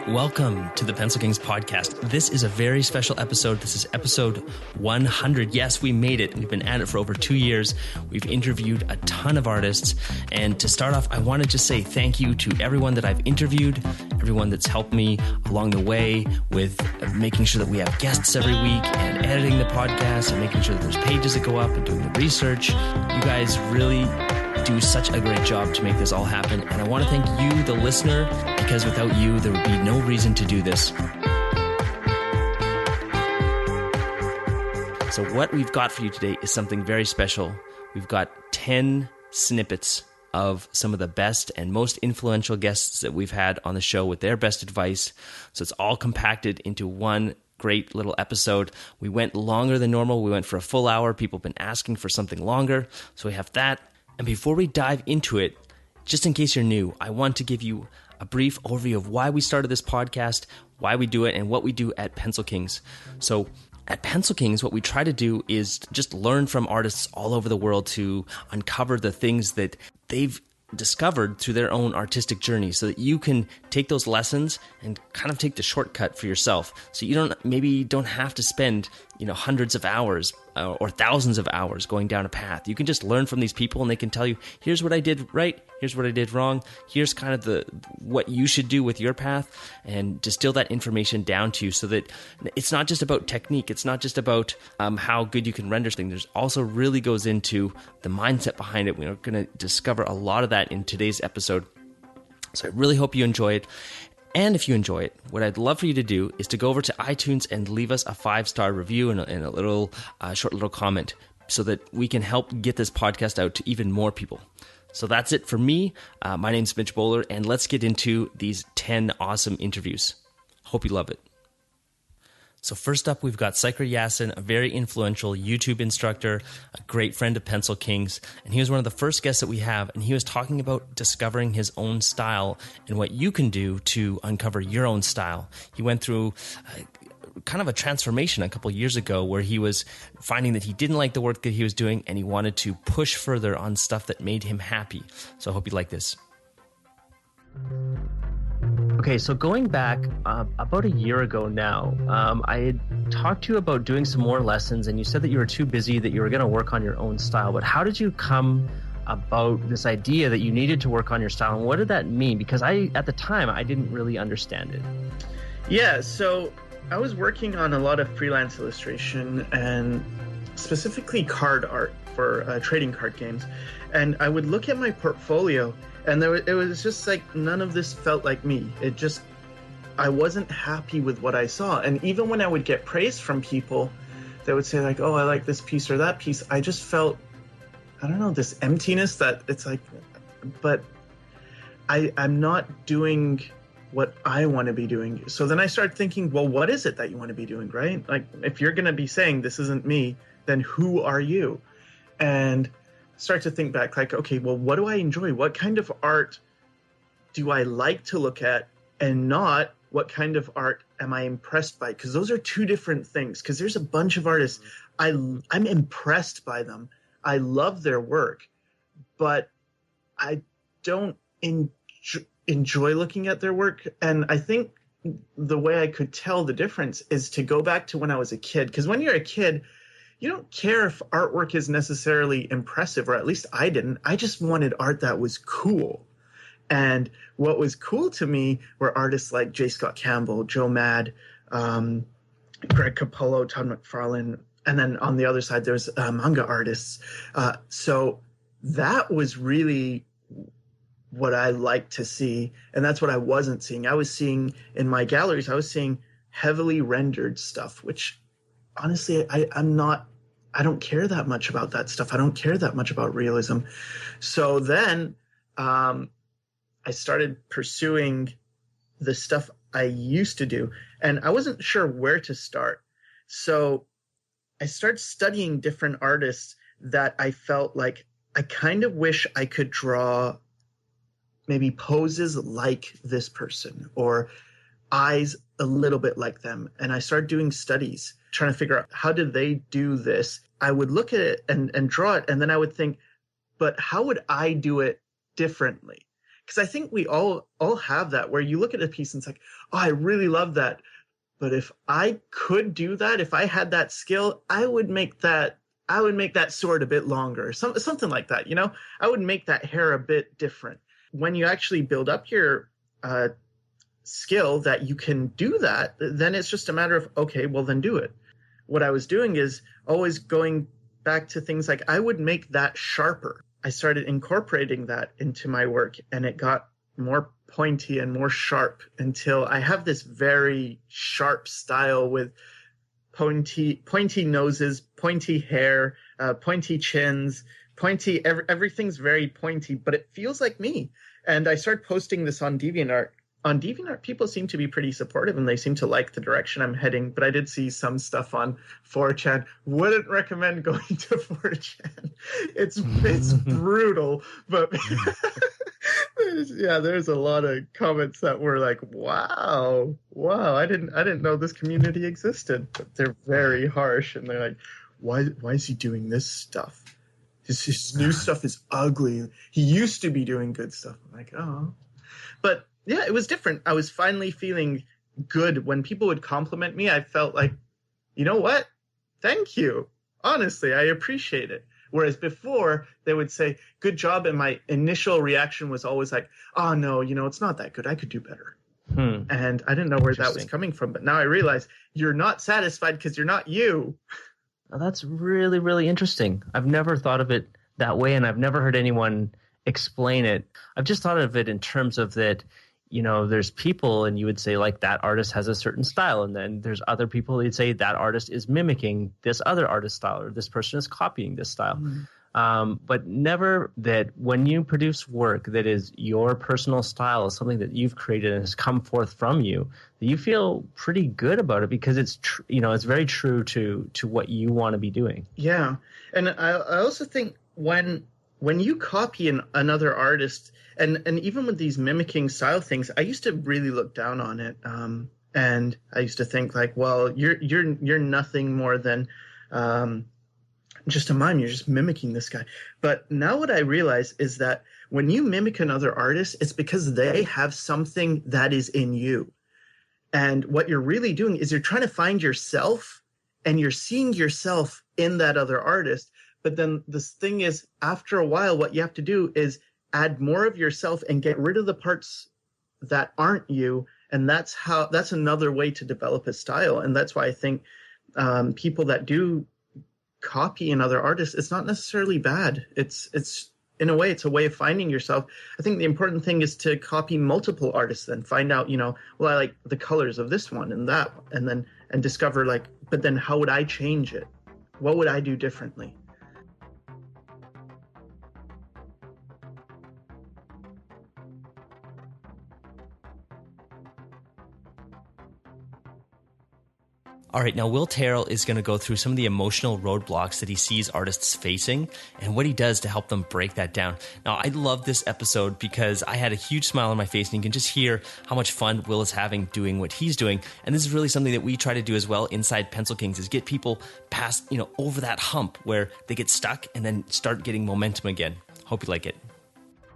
Welcome to the Pencil Kings podcast. This is a very special episode. This is episode 100. Yes, we made it. We've been at it for over 2 years. We've interviewed a ton of artists. And to start off, I want to just say thank you to everyone that I've interviewed, everyone that's helped me along the way with making sure that we have guests every week and editing the podcast and making sure that there's pages that go up and doing the research. You guys really do such a great job to make this all happen. And I want to thank you, the listener, because without you, there would be no reason to do this. So what we've got for you today is something very special. We've got 10 snippets of some of the best and most influential guests that we've had on the show with their best advice. So it's all compacted into one great little episode. We went longer than normal. We went for a full hour. People have been asking for something longer. So we have that. And before we dive into it, just in case you're new, I want to give you a brief overview of why we started this podcast, why we do it, and what we do at Pencil Kings. So at Pencil Kings, what we try to do is just learn from artists all over the world to uncover the things that they've discovered through their own artistic journey so that you can take those lessons and kind of take the shortcut for yourself. So you don't have to spend, hundreds of hours or thousands of hours going down a path. You can just learn from these people and they can tell you, here's what I did right, here's what I did wrong, here's kind of what you should do with your path, and distill that information down to you so that it's not just about technique, it's not just about how good you can render things. There's also really goes into the mindset behind it. We're going to discover a lot of that in today's episode. So I really hope you enjoy it. And if you enjoy it, what I'd love for you to do is to go over to iTunes and leave us a 5-star review and a little short little comment so that we can help get this podcast out to even more people. So that's it for me. My name's Mitch Bowler, and let's get into these 10 awesome interviews. Hope you love it. So first up, we've got Syker Yassin, a very influential YouTube instructor, a great friend of Pencil Kings, and he was one of the first guests that we have, and he was talking about discovering his own style and what you can do to uncover your own style. He went through kind of a transformation a couple years ago where he was finding that he didn't like the work that he was doing, and he wanted to push further on stuff that made him happy. So I hope you like this. Okay, so going back about a year ago now, I had talked to you about doing some more lessons, and you said that you were too busy, that you were going to work on your own style. But how did you come about this idea that you needed to work on your style, and what did that mean? Because at the time, I didn't really understand it. Yeah, so I was working on a lot of freelance illustration and specifically card art for trading card games. And I would look at my portfolio, and it was just like none of this felt like me. I wasn't happy with what I saw. And even when I would get praise from people that would say like, oh, I like this piece or that piece, I just felt, I don't know, this emptiness that it's like, but I'm not doing what I want to be doing. So then I started thinking, well, what is it that you want to be doing, right? Like, if you're going to be saying this isn't me, then who are you? And start to think back like, okay, well, what do I enjoy? What kind of art do I like to look at, and not what kind of art am I impressed by? Because those are two different things. Because there's a bunch of artists, I'm impressed by them. I love their work, but I don't enjoy looking at their work. And I think the way I could tell the difference is to go back to when I was a kid. Because when you're a kid, you don't care if artwork is necessarily impressive, or at least I didn't. I just wanted art that was cool. And what was cool to me were artists like J. Scott Campbell, Joe Mad, Greg Capullo, Todd McFarlane, and then on the other side, there's manga artists. So that was really what I like to see, and that's what I wasn't seeing. I was seeing in my galleries, I was seeing heavily rendered stuff, which honestly, I don't care that much about that stuff. I don't care that much about realism. So then I started pursuing the stuff I used to do, and I wasn't sure where to start. So I started studying different artists that I felt like I kind of wish I could draw maybe poses like this person or eyes a little bit like them. And I started doing studies, trying to figure out how did they do this. I would look at it and draw it, and then I would think, but how would I do it differently? Because I think we all have that, where you look at a piece and it's like, oh, I really love that. But if I could do that, if I had that skill, I would make that sword a bit longer, something like that. I would make that hair a bit different. When you actually build up your skill that you can do that, then it's just a matter of, okay, well then do it. What I was doing is always going back to things like, I would make that sharper. I started incorporating that into my work, and it got more pointy and more sharp until I have this very sharp style with pointy noses, pointy hair, pointy chins, everything's very pointy, but it feels like me. And I started posting this on DeviantArt. On DeviantArt, people seem to be pretty supportive, and they seem to like the direction I'm heading. But I did see some stuff on 4chan. Wouldn't recommend going to 4chan. It's brutal, but there's a lot of comments that were like, "Wow, I didn't know this community existed." But they're very harsh, and they're like, "Why is he doing this stuff? His new stuff is ugly. He used to be doing good stuff." I'm like, "Oh," but. Yeah, it was different. I was finally feeling good. When people would compliment me, I felt like, you know what? Thank you. Honestly, I appreciate it. Whereas before, they would say, good job. And my initial reaction was always like, oh, no, it's not that good. I could do better. And I didn't know where that was coming from. But now I realize you're not satisfied because you're not you. Oh, that's really, really interesting. I've never thought of it that way, and I've never heard anyone explain it. I've just thought of it in terms of that, there's people, and you would say, like, that artist has a certain style, and then there's other people you'd say that artist is mimicking this other artist's style, or this person is copying this style. But never that when you produce work that is your personal style, something that you've created and has come forth from you, that you feel pretty good about it because it's it's very true to what you want to be doing. Yeah, and I also think when you copy another artist, and even with these mimicking style things, I used to really look down on it, and I used to think like, well, you're nothing more than just a mime. You're just mimicking this guy. But now what I realize is that when you mimic another artist, it's because they have something that is in you, and what you're really doing is you're trying to find yourself, and you're seeing yourself in that other artist. But then this thing is, after a while, what you have to do is add more of yourself and get rid of the parts that aren't you. And that's another way to develop a style. And that's why I think people that do copy another artist, it's not necessarily bad. It's in a way, it's a way of finding yourself. I think the important thing is to copy multiple artists and find out, well, I like the colors of this one and that one, and discover but then how would I change it? What would I do differently? All right, now Will Terrell is going to go through some of the emotional roadblocks that he sees artists facing and what he does to help them break that down. Now, I love this episode because I had a huge smile on my face, and you can just hear how much fun Will is having doing what he's doing. And this is really something that we try to do as well inside Pencil Kings, is get people past, over that hump where they get stuck and then start getting momentum again. Hope you like it.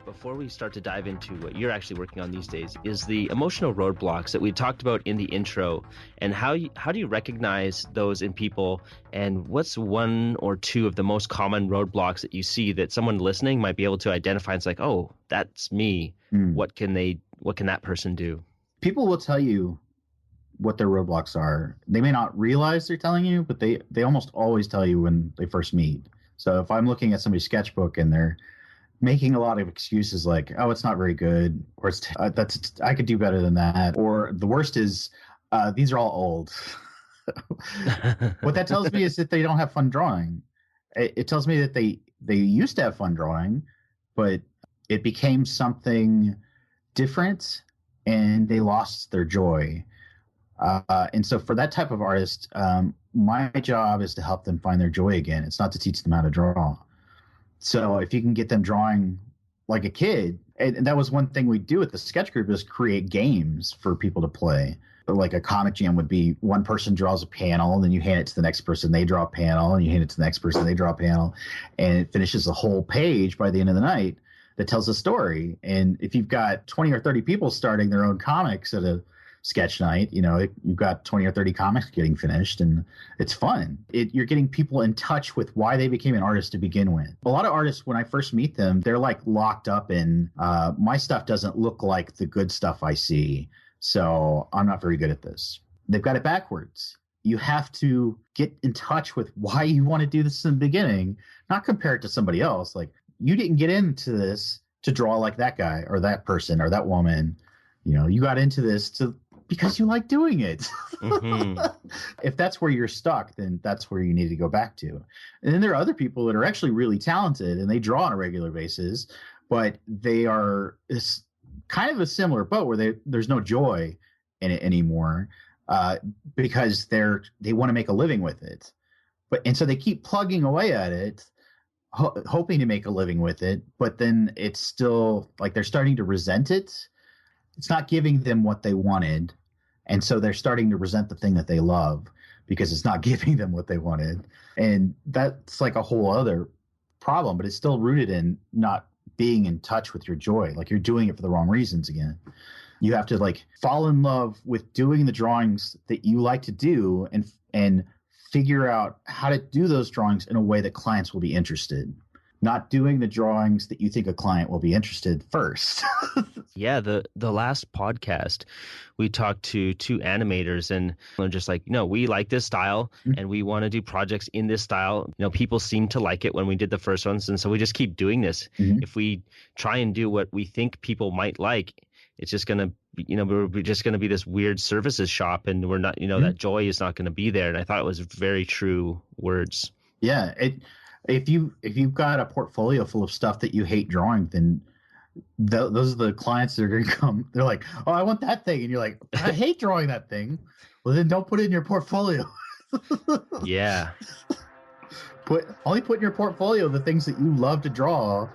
Before we start to dive into what you're actually working on these days, is the emotional roadblocks that we talked about in the intro, and how do you recognize those in people, and what's one or two of the most common roadblocks that you see that someone listening might be able to identify? And it's like, oh, that's me. What can that person do? People will tell you what their roadblocks are. They may not realize they're telling you, but they almost always tell you when they first meet. So if I'm looking at somebody's sketchbook and they're making a lot of excuses like, oh, it's not very good, or I could do better than that, or the worst is these are all old. What that tells me is that they don't have fun drawing. It tells me that they used to have fun drawing, but it became something different and they lost their joy. And so for that type of artist, my job is to help them find their joy again. It's not to teach them how to draw. So if you can get them drawing like a kid, and that was one thing we do at the sketch group, is create games for people to play. Like a comic jam would be one person draws a panel, and then you hand it to the next person, they draw a panel, and you hand it to the next person, they draw a panel, and it finishes the whole page by the end of the night. that tells a story. And if you've got 20 or 30 people starting their own comics at a sketch night, you've got 20 or 30 comics getting finished, and it's fun. You're getting people in touch with why they became an artist to begin with. A lot of artists, when I first meet them, they're like locked up in my stuff doesn't look like the good stuff I see, so I'm not very good at this. They've got it backwards. You have to get in touch with why you want to do this in the beginning, not compare it to somebody else. Like, you didn't get into this to draw like that guy or that person or that woman. You got into this because you like doing it. Mm-hmm. If that's where you're stuck, then that's where you need to go back to. And then there are other people that are actually really talented and they draw on a regular basis, but they are kind of a similar boat where there's no joy in it anymore, because they want to make a living with it. And so they keep plugging away at it, hoping to make a living with it, but then it's still like they're starting to resent it. It's not giving them what they wanted. And so they're starting to resent the thing that they love because it's not giving them what they wanted. And that's like a whole other problem, but it's still rooted in not being in touch with your joy. Like, you're doing it for the wrong reasons again. You have to like fall in love with doing the drawings that you like to do and figure out how to do those drawings in a way that clients will be interested. Not doing the drawings that you think a client will be interested first. Yeah, the last podcast, we talked to two animators, and they're just like, we like this style, and we want to do projects in this style. People seem to like it when we did the first ones, and so we just keep doing this. Mm-hmm. If we try and do what we think people might like, it's just going to be, we're just going to be this weird services shop, and we're not, mm-hmm. that joy is not going to be there. And I thought it was very true words. Yeah, If you've got a portfolio full of stuff that you hate drawing, then those are the clients that are going to come. They're like, "Oh, I want that thing," and you're like, "I hate drawing that thing." Well, then don't put it in your portfolio. Yeah. Only put in your portfolio the things that you love to draw,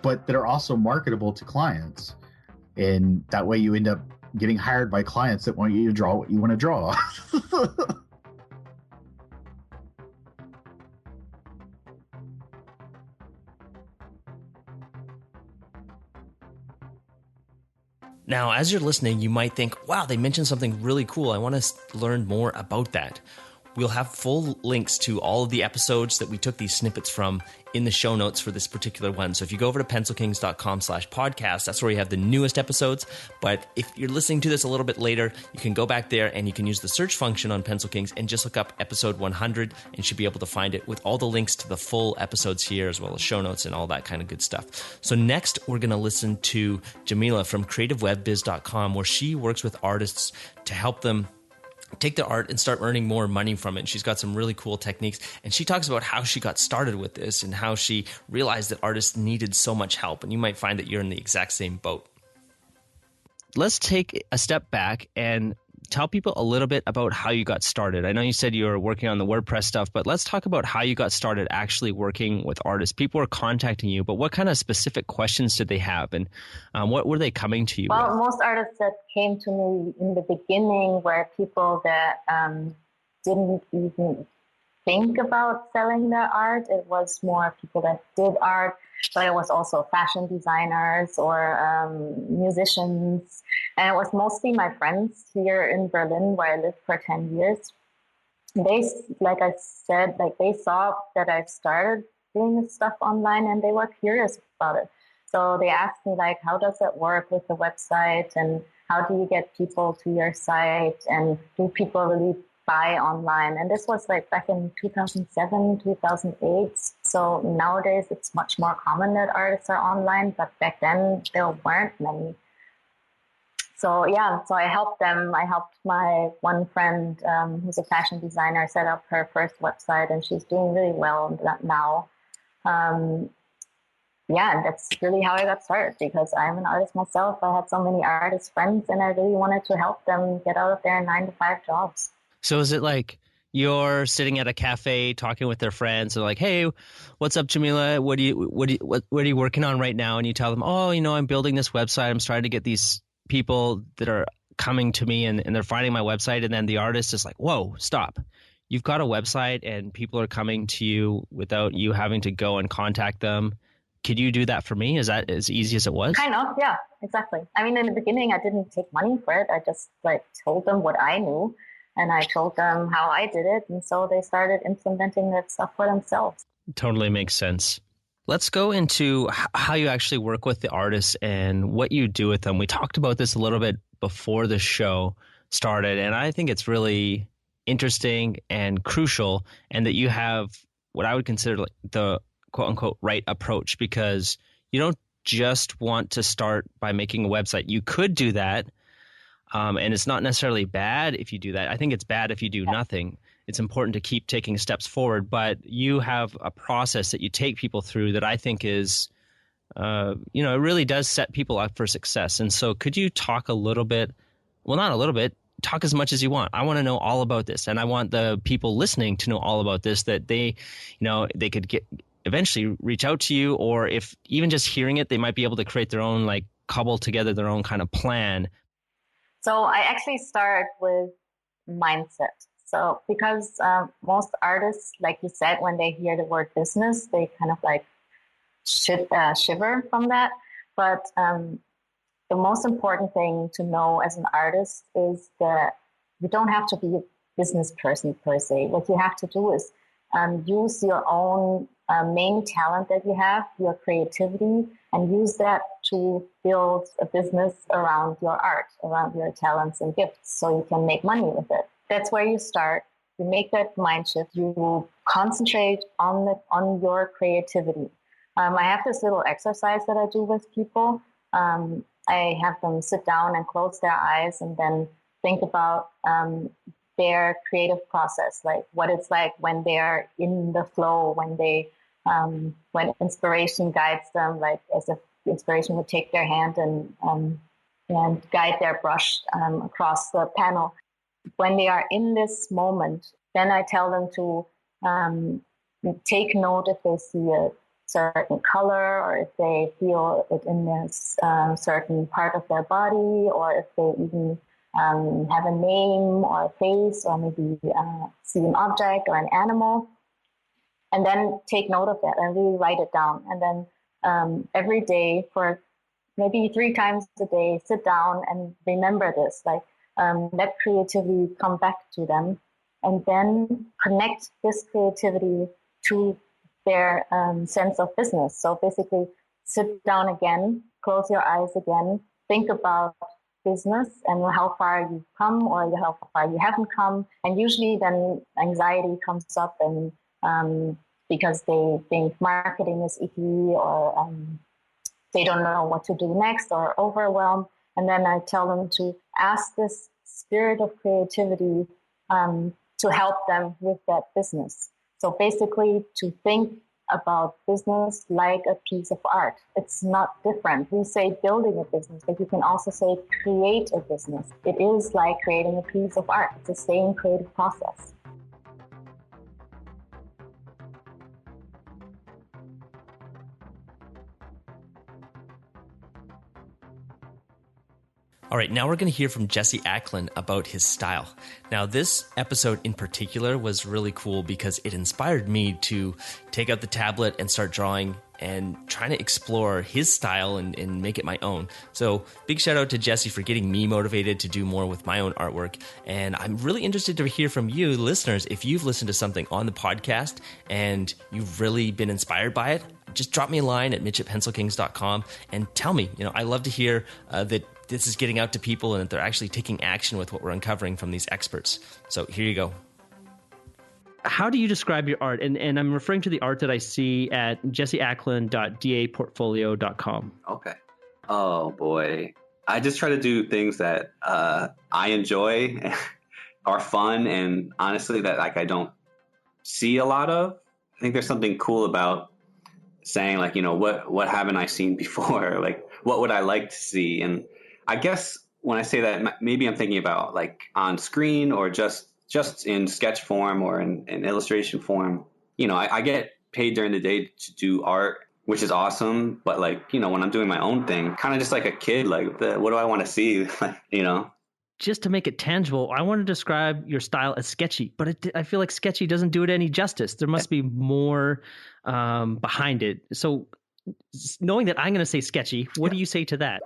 but that are also marketable to clients, and that way you end up getting hired by clients that want you to draw what you want to draw. Now, as you're listening, you might think, wow, they mentioned something really cool. I want to learn more about that. We'll have full links to all of the episodes that we took these snippets from in the show notes for this particular one. So if you go over to pencilkings.com/podcast, that's where you have the newest episodes. But if you're listening to this a little bit later, you can go back there and you can use the search function on Pencil Kings and just look up episode 100 and you should be able to find it with all the links to the full episodes here, as well as show notes and all that kind of good stuff. So next, we're going to listen to Jamila from creativewebbiz.com, where she works with artists to help them take their art and start earning more money from it. She's got some really cool techniques, and she talks about how she got started with this and how she realized that artists needed so much help, and you might find that you're in the exact same boat. Let's take a step back and tell people a little bit about how you got started. I know you said you were working on the WordPress stuff, but let's talk about how you got started actually working with artists. People were contacting you, but what kind of specific questions did they have, and what were they coming to you with? Well, most artists that came to me in the beginning were people that didn't even think about selling their art. It was more people that did art, but it was also fashion designers or musicians. And it was mostly my friends here in Berlin, where I lived for 10 years. They, like I said, they saw that I started doing this stuff online and they were curious about it. So they asked me, how does it work with the website, and how do you get people to your site, and do people really buy online? And this was back in 2007, 2008. So nowadays it's much more common that artists are online, but back then there weren't many. So I helped them. I helped my one friend who's a fashion designer set up her first website, and she's doing really well now. And that's really how I got started, because I'm an artist myself. I had so many artist friends, and I really wanted to help them get out of their 9-to-5 jobs. So is it like you're sitting at a cafe talking with their friends and hey, what's up, Jamila? What are you working on right now? And you tell them, I'm building this website. I'm starting to get these people that are coming to me and they're finding my website. And then the artist is like, whoa, stop. You've got a website and people are coming to you without you having to go and contact them. could you do that for me? Is that as easy as it was? Kind of, yeah, exactly. I mean, in the beginning, I didn't take money for it. I just like told them what I knew, and I told them how I did it. And so they started implementing that stuff for themselves. Totally makes sense. Let's go into how you actually work with the artists and what you do with them. We talked about this a little bit before the show started, and I think it's really interesting and crucial, and that you have what I would consider like the quote unquote right approach, because you don't just want to start by making a website. You could do that, and it's not necessarily bad if you do that. I think it's bad if you do nothing. It's important to keep taking steps forward, but you have a process that you take people through that I think is, it really does set people up for success. And so could you talk a little bit, well, not a little bit, talk as much as you want. I want to know all about this, and I want the people listening to know all about this, that they could eventually reach out to you, or if even just hearing it, they might be able to create their own, like cobble together their own kind of plan. So I actually start with mindset. So because most artists, like you said, when they hear the word business, they kind of like shiver from that. But the most important thing to know as an artist is that you don't have to be a business person per se. What you have to do is use your own main talent that you have, your creativity, and use that to build a business around your art, around your talents and gifts, so you can make money with it. That's where you start. You make that mind shift. You concentrate on your creativity. I have this little exercise that I do with people. I have them sit down and close their eyes and then think about their creative process, like what it's like when they're in the flow, when inspiration guides them, like as if the inspiration would take their hand and guide their brush across the panel. When they are in this moment, then I tell them to take note if they see a certain color, or if they feel it in this certain part of their body, or if they even have a name or a face, or maybe see an object or an animal, and then take note of that and really write it down. And then every day for maybe 3 times a day, sit down and remember this, like let creativity come back to them, and then connect this creativity to their sense of business. So basically sit down again, close your eyes again, think about business and how far you've come or how far you haven't come. And usually then anxiety comes up, and because they think marketing is icky, or they don't know what to do next, or overwhelmed. And then I tell them to ask this spirit of creativity to help them with that business. So basically to think about business like a piece of art. It's not different. We say building a business, but you can also say create a business. It is like creating a piece of art. It's the same creative process. All right, now we're going to hear from Jesse Aklan about his style. Now, this episode in particular was really cool because it inspired me to take out the tablet and start drawing and trying to explore his style and make it my own. So big shout out to Jesse for getting me motivated to do more with my own artwork. And I'm really interested to hear from you, listeners, if you've listened to something on the podcast and you've really been inspired by it. Just drop me a line at mitch@pencilkings.com and tell me. I love to hear that this is getting out to people and that they're actually taking action with what we're uncovering from these experts. So here you go. How do you describe your art? And I'm referring to the art that I see at jesseaklan.daportfolio.com. Okay. Oh, boy. I just try to do things that I enjoy, are fun, and honestly that I don't see a lot of. I think there's something cool about saying what haven't I seen before? Like, what would I like to see? And I guess when I say that, maybe I'm thinking about like on screen or just in sketch form or in illustration form. I get paid during the day to do art, which is awesome. But when I'm doing my own thing, kind of just like a kid, what do I want to see? Just to make it tangible, I want to describe your style as sketchy, but I feel like sketchy doesn't do it any justice. There must be more behind it. So knowing that I'm going to say sketchy, what do you say to that?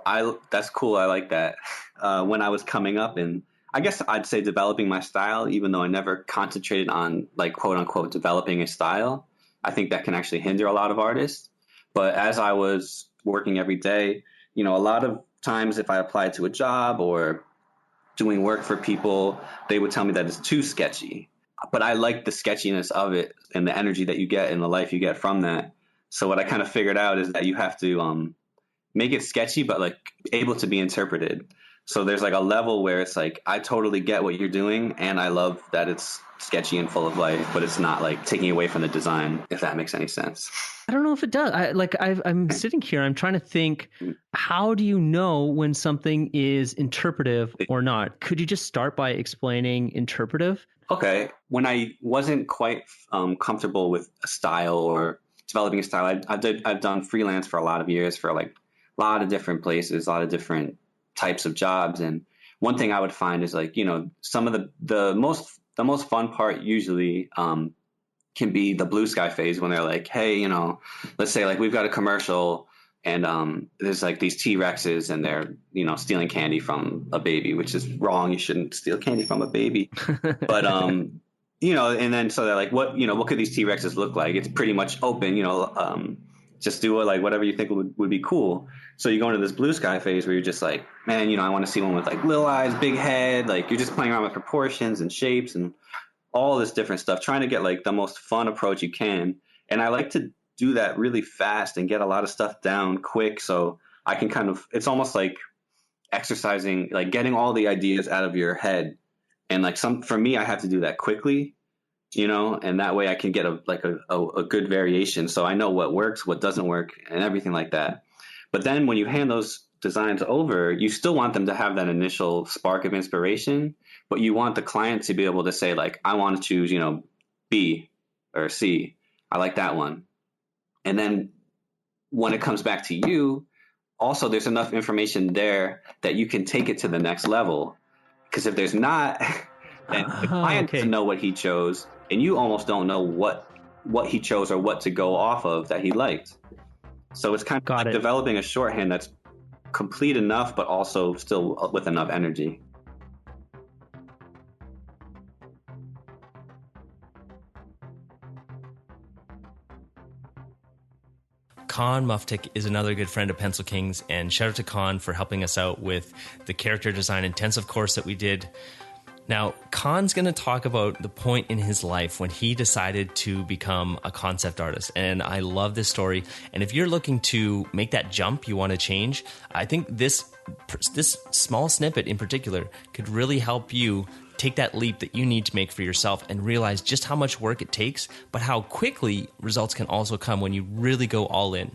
That's cool. I like that. When I was coming up, and I guess I'd say developing my style, even though I never concentrated on like quote unquote developing a style, I think that can actually hinder a lot of artists. But as I was working every day, a lot of times if I applied to a job or doing work for people, they would tell me that it's too sketchy. But I like the sketchiness of it and the energy that you get and the life you get from that. So what I kind of figured out is that you have to make it sketchy, but like able to be interpreted. So there's like a level where it's like, I totally get what you're doing, and I love that it's sketchy and full of life, but it's not like taking away from the design, if that makes any sense. I don't know if it does. I'm sitting here, I'm trying to think, how do you know when something is interpretive or not? Could you just start by explaining interpretive? Okay. When I wasn't quite comfortable with a style or developing a style, I've done freelance for a lot of years for like a lot of different places, a lot of different types of jobs. And one thing I would find is like, some of the most fun part usually can be the blue sky phase when they're like, hey, let's say like we've got a commercial and there's like these T-Rexes and they're, stealing candy from a baby, which is wrong. You shouldn't steal candy from a baby. But, and then so they're like, what could these T-Rexes look like? It's pretty much open, just do it like whatever you think would be cool. So you go into this blue sky phase where you're just like, man, I want to see one with like little eyes, big head. Like you're just playing around with proportions and shapes and all this different stuff, trying to get like the most fun approach you can. And I like to do that really fast and get a lot of stuff down quick. So I can it's almost like exercising, like getting all the ideas out of your head. And like for me, I have to do that quickly, and that way I can get a good variation. So I know what works, what doesn't work, and everything like that. But then when you hand those designs over, you still want them to have that initial spark of inspiration, but you want the client to be able to say like, I want to choose, B or C. I like that one. And then when it comes back to you, also there's enough information there that you can take it to the next level. Because if there's not, then the client doesn't know what he chose, and you almost don't know what he chose or what to go off of that he liked. So it's kind of like developing a shorthand that's complete enough, but also still with enough energy. Khan Muftik is another good friend of Pencil Kings, and shout out to Khan for helping us out with the character design intensive course that we did. Now, Khan's going to talk about the point in his life when he decided to become a concept artist, and I love this story. And if you're looking to make that jump, you want to change, I think this small snippet in particular could really help you take that leap that you need to make for yourself and realize just how much work it takes, but how quickly results can also come when you really go all in.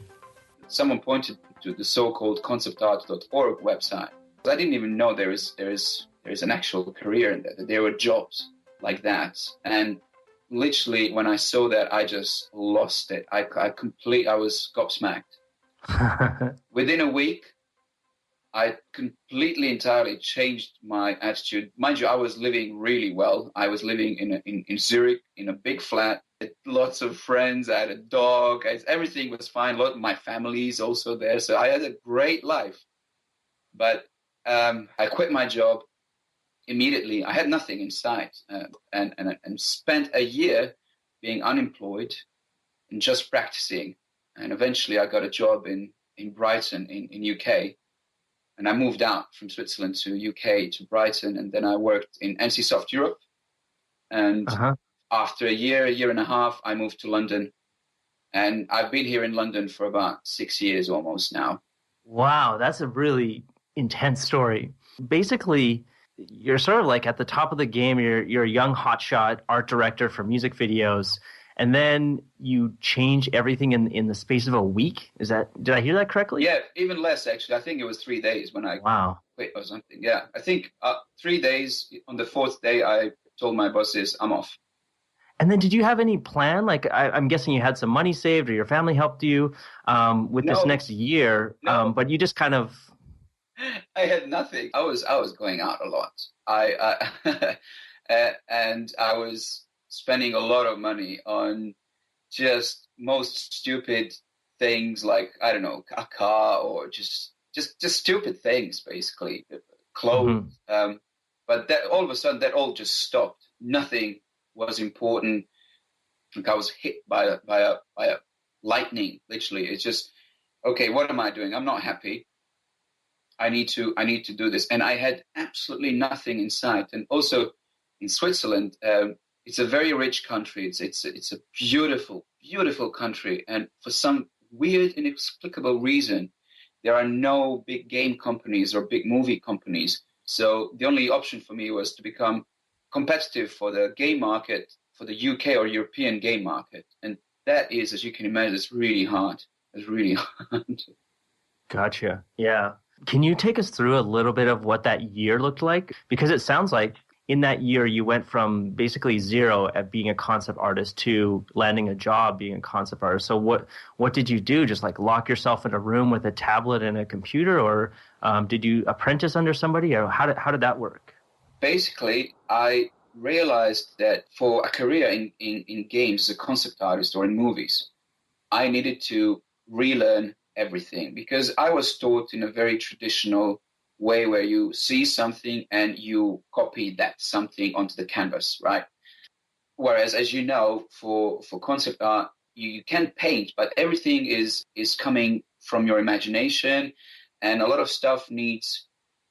Someone pointed to the so-called conceptart.org website. I didn't even know there is an actual career in that there were jobs like that. And literally when I saw that, I just lost it. I was gobsmacked. Within a week, I completely, entirely changed my attitude. Mind you, I was living really well. I was living in Zurich in a big flat, lots of friends. I had a dog. Everything was fine. My family's also there. So I had a great life. But I quit my job immediately. I had nothing in sight and spent a year being unemployed and just practicing. And eventually I got a job in Brighton in UK. And I moved out from Switzerland to UK to Brighton, and then I worked in NCSoft Europe. And after a year and a half, I moved to London. And I've been here in London for about 6 years almost now. Wow, that's a really intense story. Basically, you're sort of like at the top of the game. You're a young hotshot art director for music videos, and then you change everything in the space of a week. Did I hear that correctly? Yeah, even less actually. I think it was 3 days when I quit or something. Yeah, I think 3 days. On the fourth day, I told my bosses I'm off. And then did you have any plan? Like I'm guessing you had some money saved or your family helped you with this next year, but you just kind of... I had nothing. I was going out a lot. And I was spending a lot of money on just most stupid things like, I don't know, a car or just stupid things, basically, clothes. But that all of a sudden, that all just stopped. Nothing was important. Like I was hit by a lightning, literally. It's just, okay, what am I doing? I'm not happy. I need to do this. And I had absolutely nothing in sight. And also in Switzerland, it's a very rich country. It's a beautiful, beautiful country. And for some weird, inexplicable reason, there are no big game companies or big movie companies. So the only option for me was to become competitive for the game market, for the UK or European game market. And that is, as you can imagine, it's really hard. It's really hard. Gotcha. Yeah. Can you take us through a little bit of what that year looked like? Because it sounds like in that year, you went from basically zero at being a concept artist to landing a job being a concept artist. So what did you do? Just like lock yourself in a room with a tablet and a computer, or did you apprentice under somebody, or how did that work? Basically, I realized that for a career in games as a concept artist or in movies, I needed to relearn everything, because I was taught in a very traditional way where you see something and you copy that something onto the canvas, right? Whereas, as you know, for concept art, you can paint, but everything is coming from your imagination, and a lot of stuff needs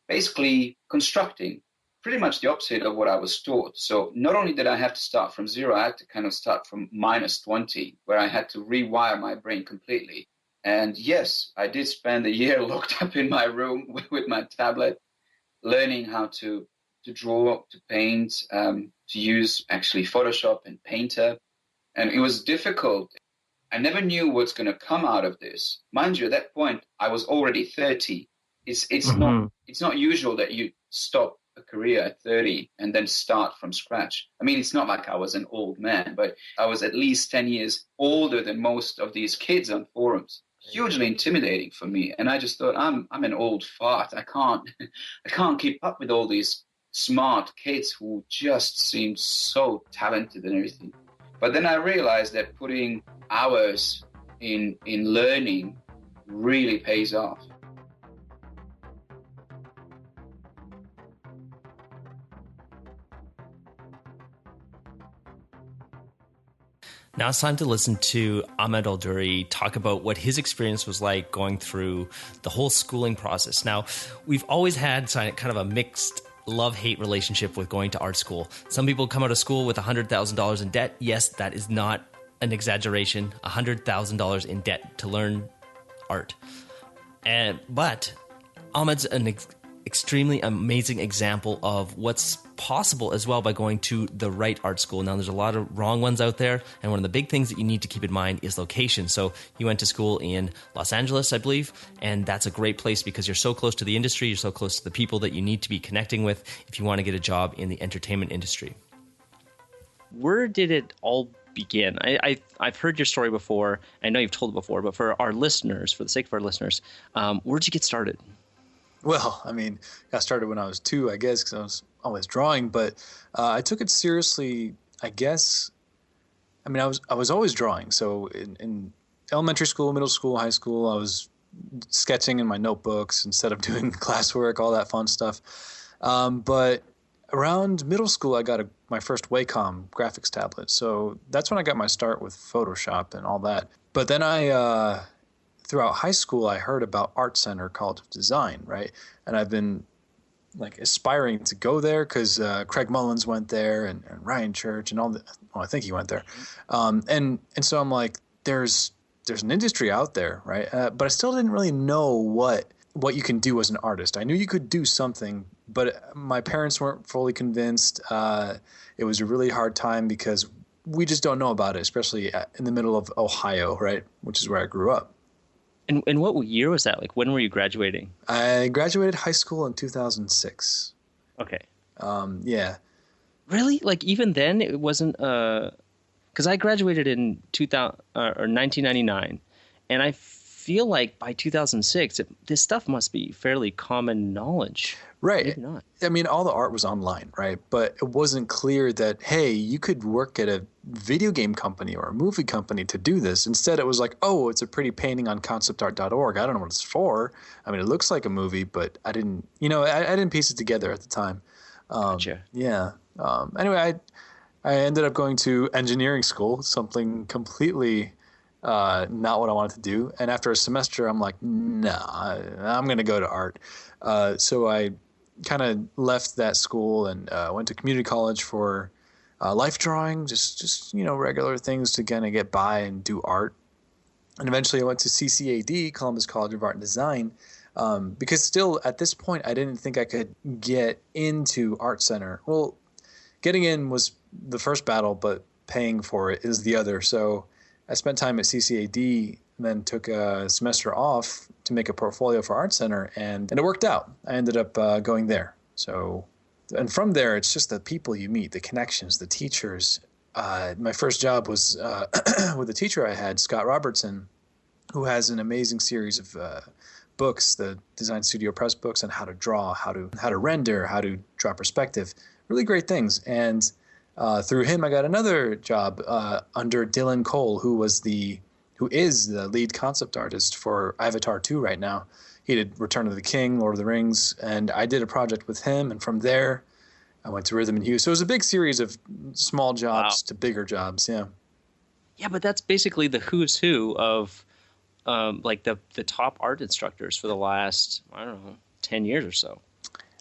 basically constructing. Pretty much the opposite of what I was taught. So not only did I have to start from zero, I had to kind of start from -20, where I had to rewire my brain completely. And yes, I did spend a year locked up in my room with my tablet, learning how to draw, to paint, to use actually Photoshop and Painter. And it was difficult. I never knew what's going to come out of this. Mind you, at that point, I was already 30. It's not usual that you stop a career at 30 and then start from scratch. I mean, it's not like I was an old man, but I was at least 10 years older than most of these kids on forums. Hugely intimidating for me. And I just thought, I'm an old fart. I can't keep up with all these smart kids who just seem so talented and everything. But then I realized that putting hours in learning really pays off. Now it's time to listen to Ahmed Alduri talk about what his experience was like going through the whole schooling process. Now, we've always had kind of a mixed love-hate relationship with going to art school. Some people come out of school with $100,000 in debt. Yes, that is not an exaggeration. $100,000 in debt to learn art. But Ahmed's an extremely amazing example of what's possible as well by going to the right art school. Now, there's a lot of wrong ones out there, and one of the big things that you need to keep in mind is location. So you went to school in Los Angeles, I believe, and that's a great place because you're so close to the industry, you're so close to the people that you need to be connecting with if you want to get a job in the entertainment industry. Where did it all begin? I've heard your story before. I know you've told it before, but for our listeners, for the sake of our listeners, where'd you get started? Well, I mean, I started when I was 2, I guess, because I was always drawing. But I took it seriously, I guess. I mean, I was always drawing. So in elementary school, middle school, high school, I was sketching in my notebooks instead of doing classwork, all that fun stuff. But around middle school, I got my first Wacom graphics tablet. So that's when I got my start with Photoshop and all that. But then throughout high school, I heard about Art Center College of Design, right? And I've been like aspiring to go there because Craig Mullins went there and Ryan Church and all the. Oh, I think he went there. And so I'm like, there's an industry out there, right? But I still didn't really know what you can do as an artist. I knew you could do something, but my parents weren't fully convinced. It was a really hard time because we just don't know about it, especially in the middle of Ohio, right? Which is where I grew up. And what year was that? Like, when were you graduating? I graduated high school in 2006. Okay. Yeah. Really? Like, even then, it wasn't because I graduated in 1999, and I feel like by 2006, this stuff must be fairly common knowledge. Right. Maybe not. I mean, all the art was online, right? But it wasn't clear that, hey, you could work at a video game company or a movie company to do this. Instead, it was like, oh, it's a pretty painting on conceptart.org. I don't know what it's for. I mean, it looks like a movie, but I didn't piece it together at the time. Gotcha. Yeah. Anyway, I ended up going to engineering school, something completely not what I wanted to do. And after a semester, I'm like, nah, I'm going to go to art. So I kind of left that school and went to community college for life drawing, just regular things to kind of get by and do art. And eventually I went to CCAD, Columbus College of Art and Design, because still at this point I didn't think I could get into Art Center. Well, getting in was the first battle, but paying for it is the other. So I spent time at CCAD and then took a semester off to make a portfolio for Art Center, and it worked out. I ended up going there. So, and from there, it's just the people you meet, the connections, the teachers. My first job was with a teacher I had, Scott Robertson, who has an amazing series of books, the Design Studio Press books on how to draw, how to render, how to draw perspective. Really great things. And through him, I got another job under Dylan Cole, who is the lead concept artist for Avatar 2 right now. He did Return of the King, Lord of the Rings, and I did a project with him. And from there, I went to Rhythm and Hue. So it was a big series of small jobs to bigger jobs. Yeah. Yeah, but that's basically the who's who of like the top art instructors for the last, 10 years or so.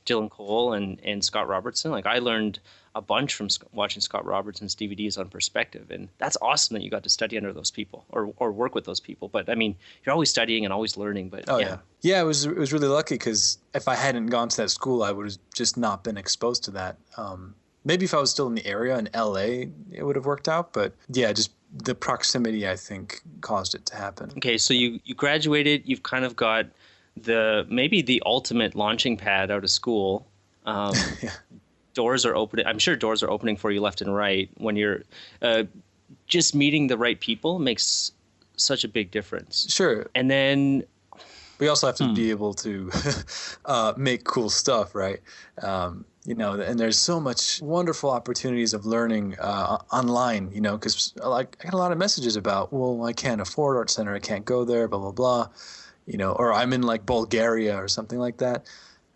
Dylan Cole and Scott Robertson. Like, I learned a bunch from watching Scott Robertson's DVDs on perspective, and that's awesome that you got to study under those people or work with those people. But I mean, you're always studying and always learning. But it was really lucky, because if I hadn't gone to that school, I would have just not been exposed to that. Maybe if I was still in the area in LA, it would have worked out. But yeah, just the proximity, I think, caused it to happen. Okay, so you graduated. You've kind of got maybe the ultimate launching pad out of school. Doors are opening. I'm sure doors are opening for you left and right when you're just meeting the right people makes such a big difference. Sure. And then we also have to be able to make cool stuff, right? And there's so much wonderful opportunities of learning online, because I got a lot of messages about, well, I can't afford Art Center. I can't go there, blah, blah, blah. Or I'm in like Bulgaria or something like that.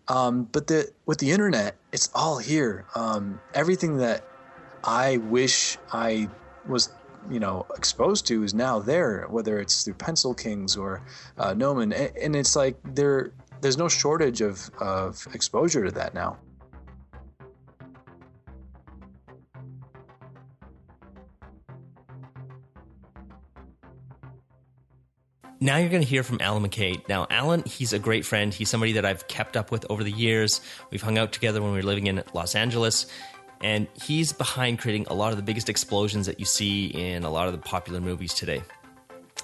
But with the internet, it's all here. Everything that I wish I was, exposed to is now there, whether it's through Pencil Kings or Gnomon. And it's like there's no shortage of exposure to that now. Now you're going to hear from Alan McKay. Now, Alan, he's a great friend. He's somebody that I've kept up with over the years. We've hung out together when we were living in Los Angeles. And he's behind creating a lot of the biggest explosions that you see in a lot of the popular movies today.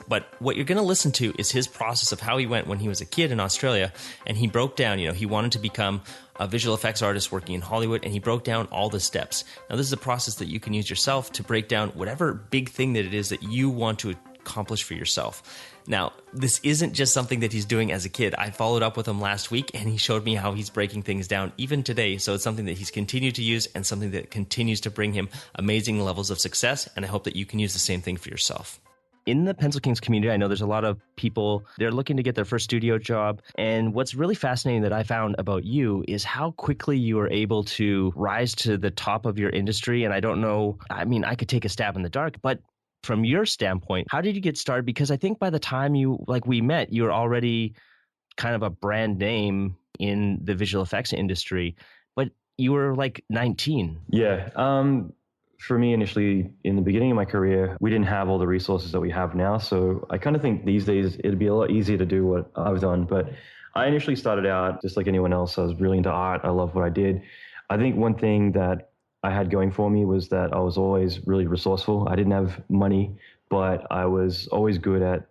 But what you're going to listen to is his process of how he went when he was a kid in Australia. And he broke down, he wanted to become a visual effects artist working in Hollywood. And he broke down all the steps. Now, this is a process that you can use yourself to break down whatever big thing that it is that you want to accomplish for yourself. Now, this isn't just something that he's doing as a kid. I followed up with him last week, and he showed me how he's breaking things down even today. So it's something that he's continued to use and something that continues to bring him amazing levels of success, and I hope that you can use the same thing for yourself. In the Pencil Kings community, I know there's a lot of people, they're looking to get their first studio job. And what's really fascinating that I found about you is how quickly you were able to rise to the top of your industry. And I don't know, I could take a stab in the dark, but from your standpoint, how did you get started? Because I think by the time we met, you were already kind of a brand name in the visual effects industry, but you were like 19. Yeah. For me, initially, in the beginning of my career, we didn't have all the resources that we have now. So I kind of think these days it'd be a lot easier to do what I've done. But I initially started out just like anyone else. I was really into art. I loved what I did. I think one thing that I had going for me was that I was always really resourceful. I didn't have money, but I was always good at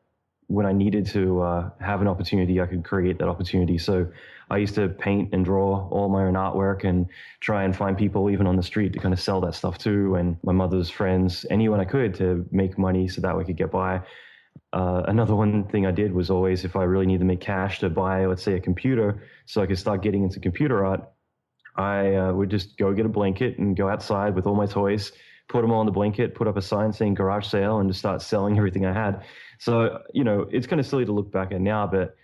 when I needed to have an opportunity, I could create that opportunity. So I used to paint and draw all my own artwork and try and find people even on the street to kind of sell that stuff to, and my mother's friends, anyone I could, to make money so that we could get by. Another one thing I did was always, if I really needed to make cash to buy, let's say, a computer, so I could start getting into computer art, I would just go get a blanket and go outside with all my toys, put them all on the blanket, put up a sign saying garage sale, and just start selling everything I had. So, it's kind of silly to look back at now, but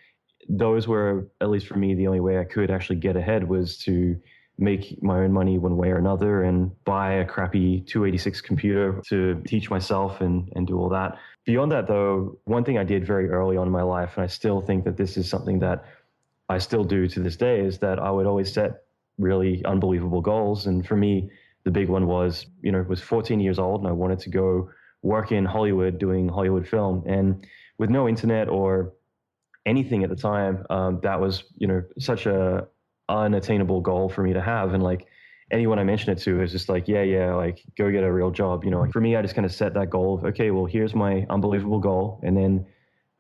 those were, at least for me, the only way I could actually get ahead was to make my own money one way or another and buy a crappy 286 computer to teach myself and do all that. Beyond that, though, one thing I did very early on in my life, and I still think that this is something that I still do to this day, is that I would always set really unbelievable goals. And for me, the big one was, was 14 years old and I wanted to go work in Hollywood doing Hollywood film. And with no internet or anything at the time, that was, such a unattainable goal for me to have. And like anyone I mentioned it to is just like, yeah, like go get a real job. Like for me, I just kind of set that goal of, okay, well, here's my unbelievable goal. And then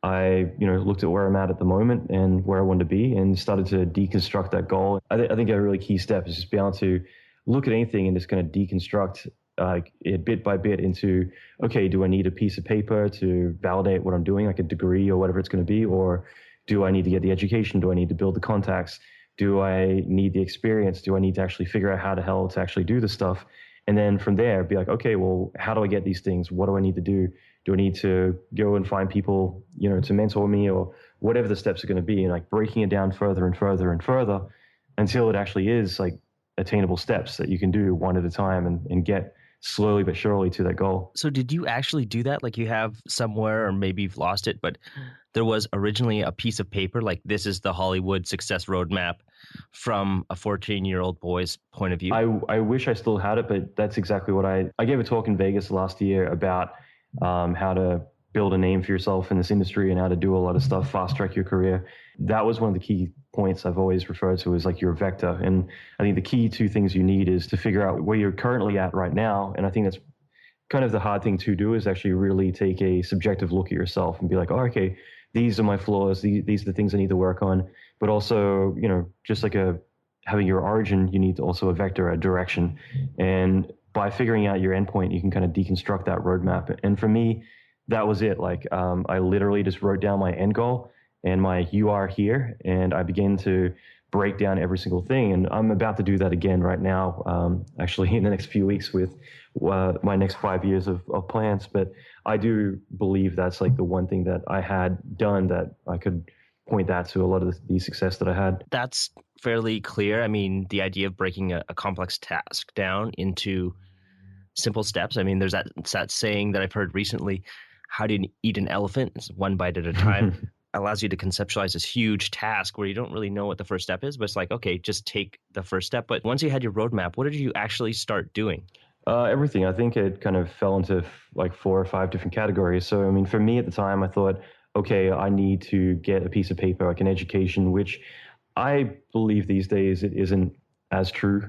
I, looked at where I'm at the moment and where I wanted to be and started to deconstruct that goal. I think a really key step is just be able to look at anything and just kind of deconstruct it bit by bit into, okay, do I need a piece of paper to validate what I'm doing, like a degree or whatever it's going to be? Or do I need to get the education? Do I need to build the contacts? Do I need the experience? Do I need to actually figure out how the hell to actually do this stuff? And then from there, be like, okay, well, how do I get these things? What do I need to do? Do I need to go and find people, to mentor me, or whatever the steps are going to be, and like breaking it down further and further and further until it actually is like attainable steps that you can do one at a time and get slowly but surely to that goal. So did you actually do that? Like you have somewhere, or maybe you've lost it, but there was originally a piece of paper, like this is the Hollywood success roadmap from a 14-year-old boy's point of view. I wish I still had it, but that's exactly what I gave a talk in Vegas last year about how to build a name for yourself in this industry and how to do a lot of stuff, fast track your career. That was one of the key points I've always referred to as like your vector. And I think the key two things you need is to figure out where you're currently at right now. And I think that's kind of the hard thing to do, is actually really take a subjective look at yourself and be like, oh, okay, these are my flaws. These are the things I need to work on. But also, just like having your origin, you need also a vector, a direction. And by figuring out your endpoint, you can kind of deconstruct that roadmap. And for me, that was it. Like I literally just wrote down my end goal and my you are here, and I began to break down every single thing. And I'm about to do that again right now, actually in the next few weeks with my next 5 years of plans. But I do believe that's like the one thing that I had done that I could point that to a lot of the success that I had. That's fairly clear. I mean, the idea of breaking a complex task down into simple steps. I mean, there's that saying that I've heard recently, how do you eat an elephant? It's one bite at a time. Allows you to conceptualize this huge task where you don't really know what the first step is, but it's like, okay, just take the first step. But once you had your roadmap, what did you actually start doing? Everything. I think it kind of fell into like 4 or 5 different categories. So, I mean, for me at the time, I thought, okay, I need to get a piece of paper, like an education, which I believe these days it isn't as true.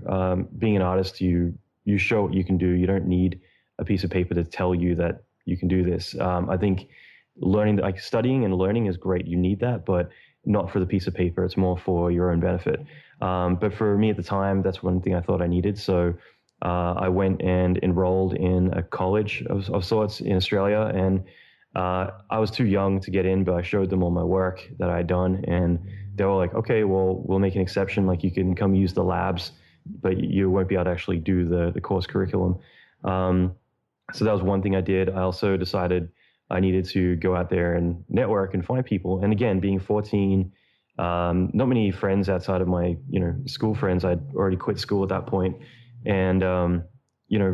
Being an artist, you show what you can do. You don't need a piece of paper to tell you that you can do this. I think learning, like studying and learning is great. You need that, but not for the piece of paper. It's more for your own benefit. But for me at the time, that's one thing I thought I needed. So I went and enrolled in a college of sorts in Australia, and I was too young to get in, but I showed them all my work that I had done, and they were like, okay, well, we'll make an exception. Like you can come use the labs, but you won't be able to actually do the course curriculum. So that was one thing I did. I also decided I needed to go out there and network and find people. And again, being 14, not many friends outside of my, school friends. I'd already quit school at that point. And,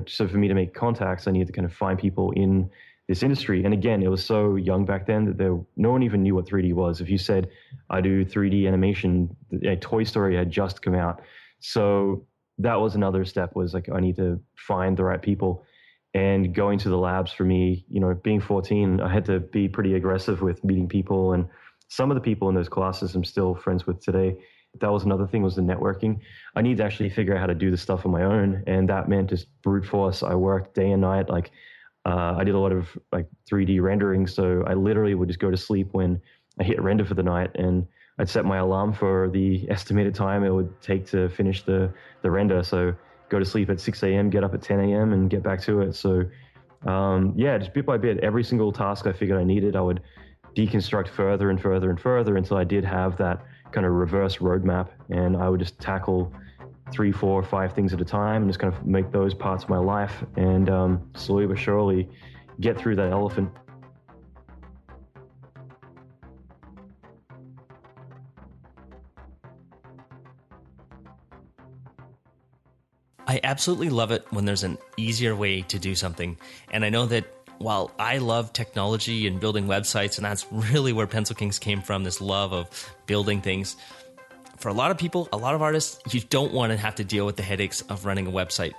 so for me to make contacts, I needed to kind of find people in this industry. And again, it was so young back then that no one even knew what 3D was. If you said, I do 3D animation, Toy Story had just come out. So that was another step, was like, I need to find the right people. And going to the labs for me, being 14, I had to be pretty aggressive with meeting people. And some of the people in those classes I'm still friends with today. That was another thing, was the networking. I need to actually figure out how to do this stuff on my own. And that meant just brute force. I worked day and night. Like I did a lot of like 3D rendering. So I literally would just go to sleep when I hit render for the night. And I'd set my alarm for the estimated time it would take to finish the render. So go to sleep at 6 a.m., get up at 10 a.m. and get back to it. So yeah, just bit by bit, every single task I figured I needed, I would deconstruct further and further and further until I did have that kind of reverse roadmap, and I would just tackle 3, 4, 5 things at a time and just kind of make those parts of my life, and slowly but surely get through that elephant. I absolutely love it when there's an easier way to do something. And I know that while I love technology and building websites, and that's really where Pencil Kings came from, this love of building things, for a lot of people, a lot of artists, you don't want to have to deal with the headaches of running a website.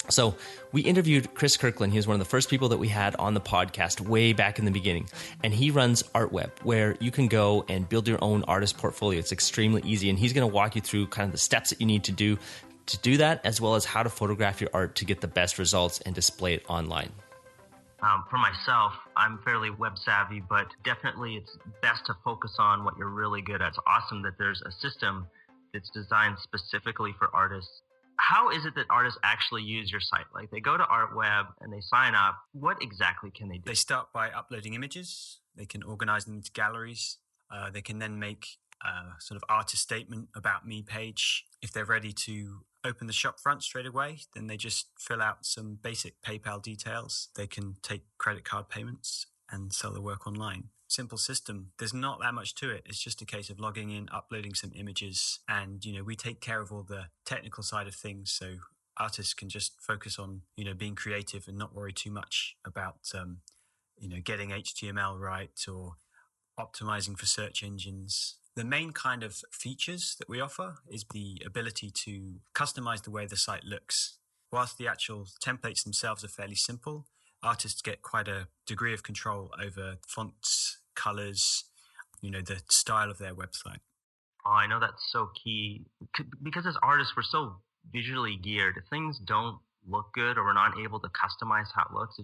So we interviewed Chris Kirkland. He was one of the first people that we had on the podcast way back in the beginning. And he runs ArtWeb, where you can go and build your own artist portfolio. It's extremely easy. And he's going to walk you through kind of the steps that you need to do that, as well as how to photograph your art to get the best results and display it online. For myself, I'm fairly web savvy, but definitely it's best to focus on what you're really good at. It's awesome that there's a system that's designed specifically for artists. How is it that artists actually use your site? Like, they go to ArtWeb and they sign up. What exactly can they do? They start by uploading images. They can organize them into galleries. They can then make a sort of artist statement about me page. If they're ready to open the shop front straight away, then they just fill out some basic PayPal details. They can take credit card payments and sell their work online. Simple system. There's not that much to it. It's just a case of logging in, uploading some images, and we take care of all the technical side of things, so artists can just focus on being creative and not worry too much about getting HTML right or optimizing for search engines. The main kind of features that we offer is the ability to customize the way the site looks. Whilst the actual templates themselves are fairly simple, artists get quite a degree of control over fonts, colors, the style of their website. Oh, I know that's so key, because as artists, we're so visually geared. If things don't look good or we're not able to customize how it looks,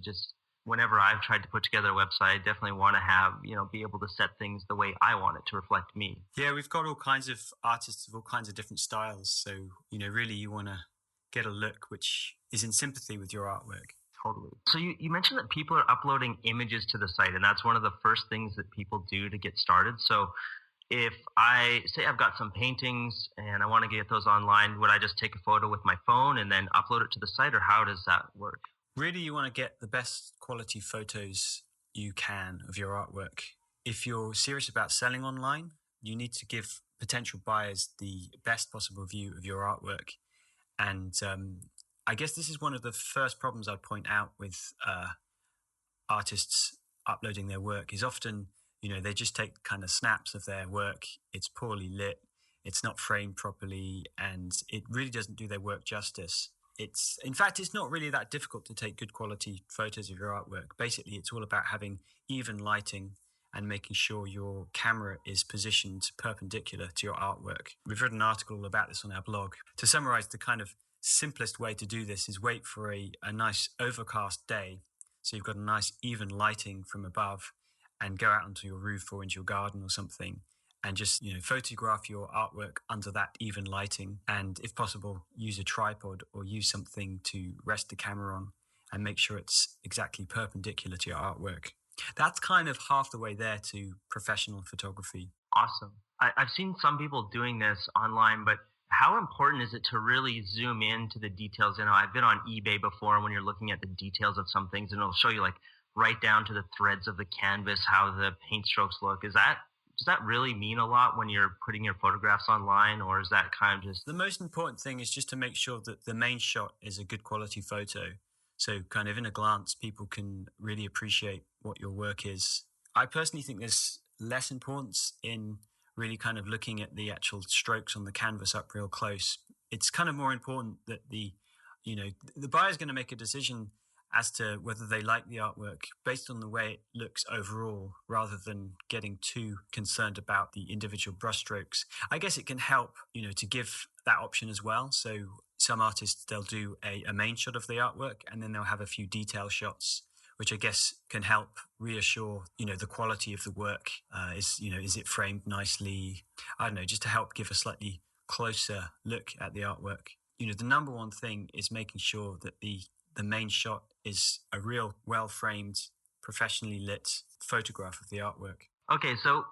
whenever I've tried to put together a website, I definitely want to have, be able to set things the way I want it to reflect me. Yeah, we've got all kinds of artists of all kinds of different styles. So, really you want to get a look which is in sympathy with your artwork. Totally. So you mentioned that people are uploading images to the site, and that's one of the first things that people do to get started. So if I say I've got some paintings and I want to get those online, would I just take a photo with my phone and then upload it to the site, or how does that work? Really, you want to get the best quality photos you can of your artwork. If you're serious about selling online, you need to give potential buyers the best possible view of your artwork. And I guess this is one of the first problems I'd point out with artists uploading their work is often, they just take kind of snaps of their work. It's poorly lit, it's not framed properly, and it really doesn't do their work justice. In fact, it's not really that difficult to take good quality photos of your artwork. Basically, it's all about having even lighting and making sure your camera is positioned perpendicular to your artwork. We've written an article about this on our blog. To summarize, the kind of simplest way to do this is wait for a nice overcast day, so you've got a nice even lighting from above, and go out onto your roof or into your garden or something, and just photograph your artwork under that even lighting, and if possible use a tripod or use something to rest the camera on and make sure it's exactly perpendicular to your artwork. That's kind of half the way there to professional photography. Awesome. I've seen some people doing this online, but how important is it to really zoom into the details? I've been on eBay before, when you're looking at the details of some things, and it'll show you right down to the threads of the canvas, how the paint strokes look. Does that really mean a lot when you're putting your photographs online, or is that kind of just... The most important thing is just to make sure that the main shot is a good quality photo. So kind of in a glance, people can really appreciate what your work is. I personally think there's less importance in really kind of looking at the actual strokes on the canvas up real close. It's kind of more important that the buyer's going to make a decision as to whether they like the artwork based on the way it looks overall, rather than getting too concerned about the individual brushstrokes. I guess it can help, to give that option as well. So some artists, they'll do a main shot of the artwork, and then they'll have a few detail shots, which I guess can help reassure, the quality of the work. Is it framed nicely? I don't know, just to help give a slightly closer look at the artwork. The number one thing is making sure that the the main shot is a real well-framed, professionally lit photograph of the artwork. Okay, so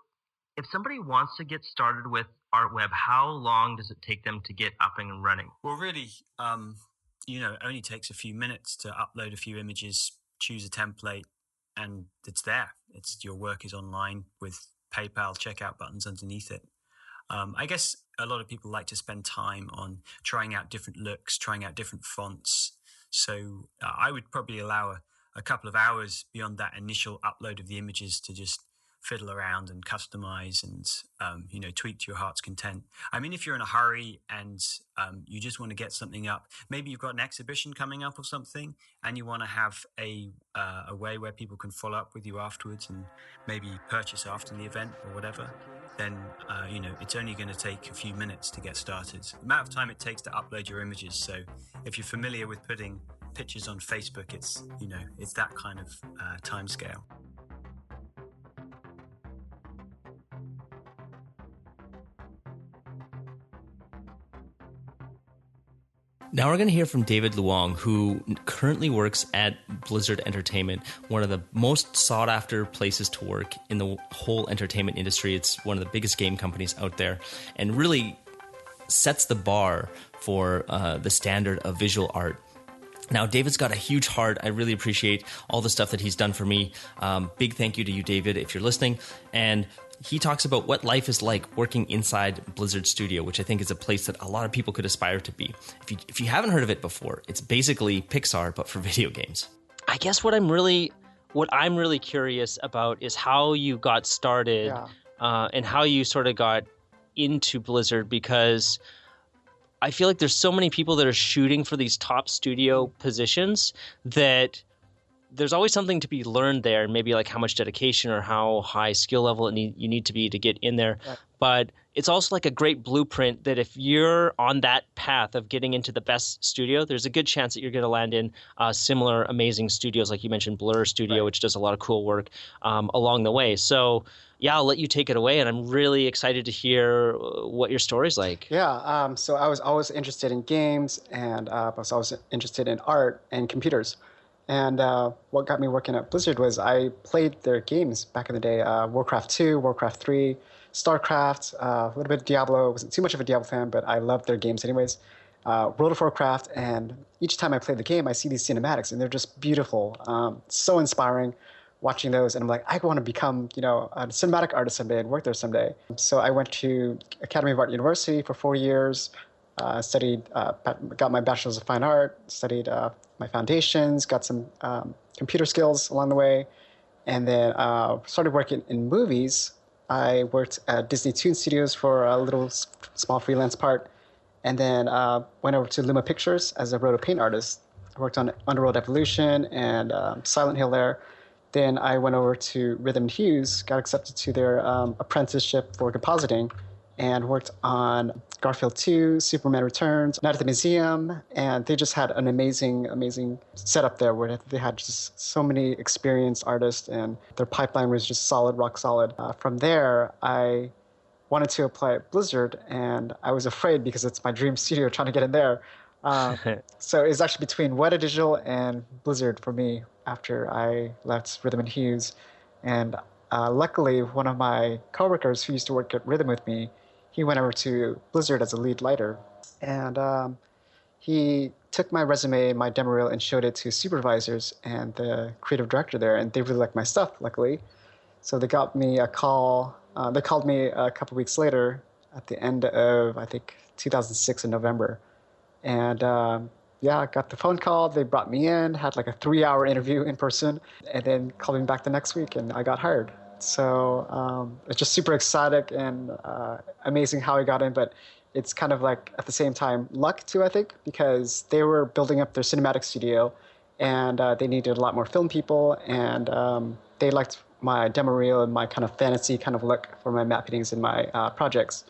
if somebody wants to get started with ArtWeb, how long does it take them to get up and running? Well, really, it only takes a few minutes to upload a few images, choose a template, and it's there. Your work is online with PayPal checkout buttons underneath it. I guess a lot of people like to spend time on trying out different looks, trying out different fonts. So I would probably allow a couple of hours beyond that initial upload of the images to just fiddle around and customize and, tweak to your heart's content. I mean, if you're in a hurry and you just want to get something up, maybe you've got an exhibition coming up or something, and you want to have a way where people can follow up with you afterwards and maybe purchase after the event or whatever, then, it's only going to take a few minutes to get started. The amount of time it takes to upload your images. So if you're familiar with putting pictures on Facebook, it's that kind of time scale. Now we're going to hear from David Luong, who currently works at Blizzard Entertainment, one of the most sought-after places to work in the whole entertainment industry. It's one of the biggest game companies out there and really sets the bar for the standard of visual art. Now, David's got a huge heart. I really appreciate all the stuff that he's done for me. Big thank you to you, David, if you're listening. And he talks about what life is like working inside Blizzard Studio, which I think is a place that a lot of people could aspire to be. If you haven't heard of it before, it's basically Pixar, but for video games. I guess what I'm really curious about is how you got started, and how you sort of got into Blizzard, because I feel like there's so many people that are shooting for these top studio positions that there's always something to be learned there, maybe like how much dedication or how high skill level you need to be to get in there. Right. But it's also like a great blueprint that if you're on that path of getting into the best studio, there's a good chance that you're going to land in similar amazing studios, like you mentioned, Blur Studio, right, which does a lot of cool work along the way. So yeah, I'll let you take it away, and I'm really excited to hear what your story's like. Yeah, so I was always interested in games, and I was always interested in art and computers. And what got me working at Blizzard was I played their games back in the day, Warcraft 2, Warcraft 3, StarCraft, a little bit of Diablo. I wasn't too much of a Diablo fan, but I loved their games anyways. World of Warcraft, and each time I play the game, I see these cinematics, and they're just beautiful, so inspiring watching those. And I'm like, I want to become, a cinematic artist someday and work there someday. So I went to Academy of Art University for 4 years, studied, got my Bachelor's of Fine Art, studied my foundations, got some computer skills along the way, and then started working in movies. I worked at Disney Toon Studios for a little small freelance part, and then went over to Luma Pictures as a roto paint artist. I worked on Underworld Evolution and Silent Hill there. Then I went over to Rhythm and Hues, got accepted to their apprenticeship for compositing, and worked on Garfield 2, Superman Returns, Night at the Museum, and they just had an amazing setup there where they had just so many experienced artists, and their pipeline was just solid, rock solid. From there, I wanted to apply at Blizzard, and I was afraid because it's my dream studio trying to get in there. So it was actually between Weta Digital and Blizzard for me after I left Rhythm and Hues. And luckily, one of my coworkers who used to work at Rhythm with me, he went over to Blizzard as a lead lighter. And he took my resume, my demo reel, and showed it to supervisors and the creative director there, and they really liked my stuff, luckily. So they got me a call. They called me a couple weeks later at the end of, I think, 2006 in November. And I got the phone call. They brought me in, had like a 3-hour interview in person, and then called me back the next week, and I got hired. So it's just super exciting and amazing how I got in, but it's kind of like at the same time luck too, I think, because they were building up their cinematic studio, and they needed a lot more film people, and they liked my demo reel and my kind of fantasy kind of look for my matte paintings and my projects.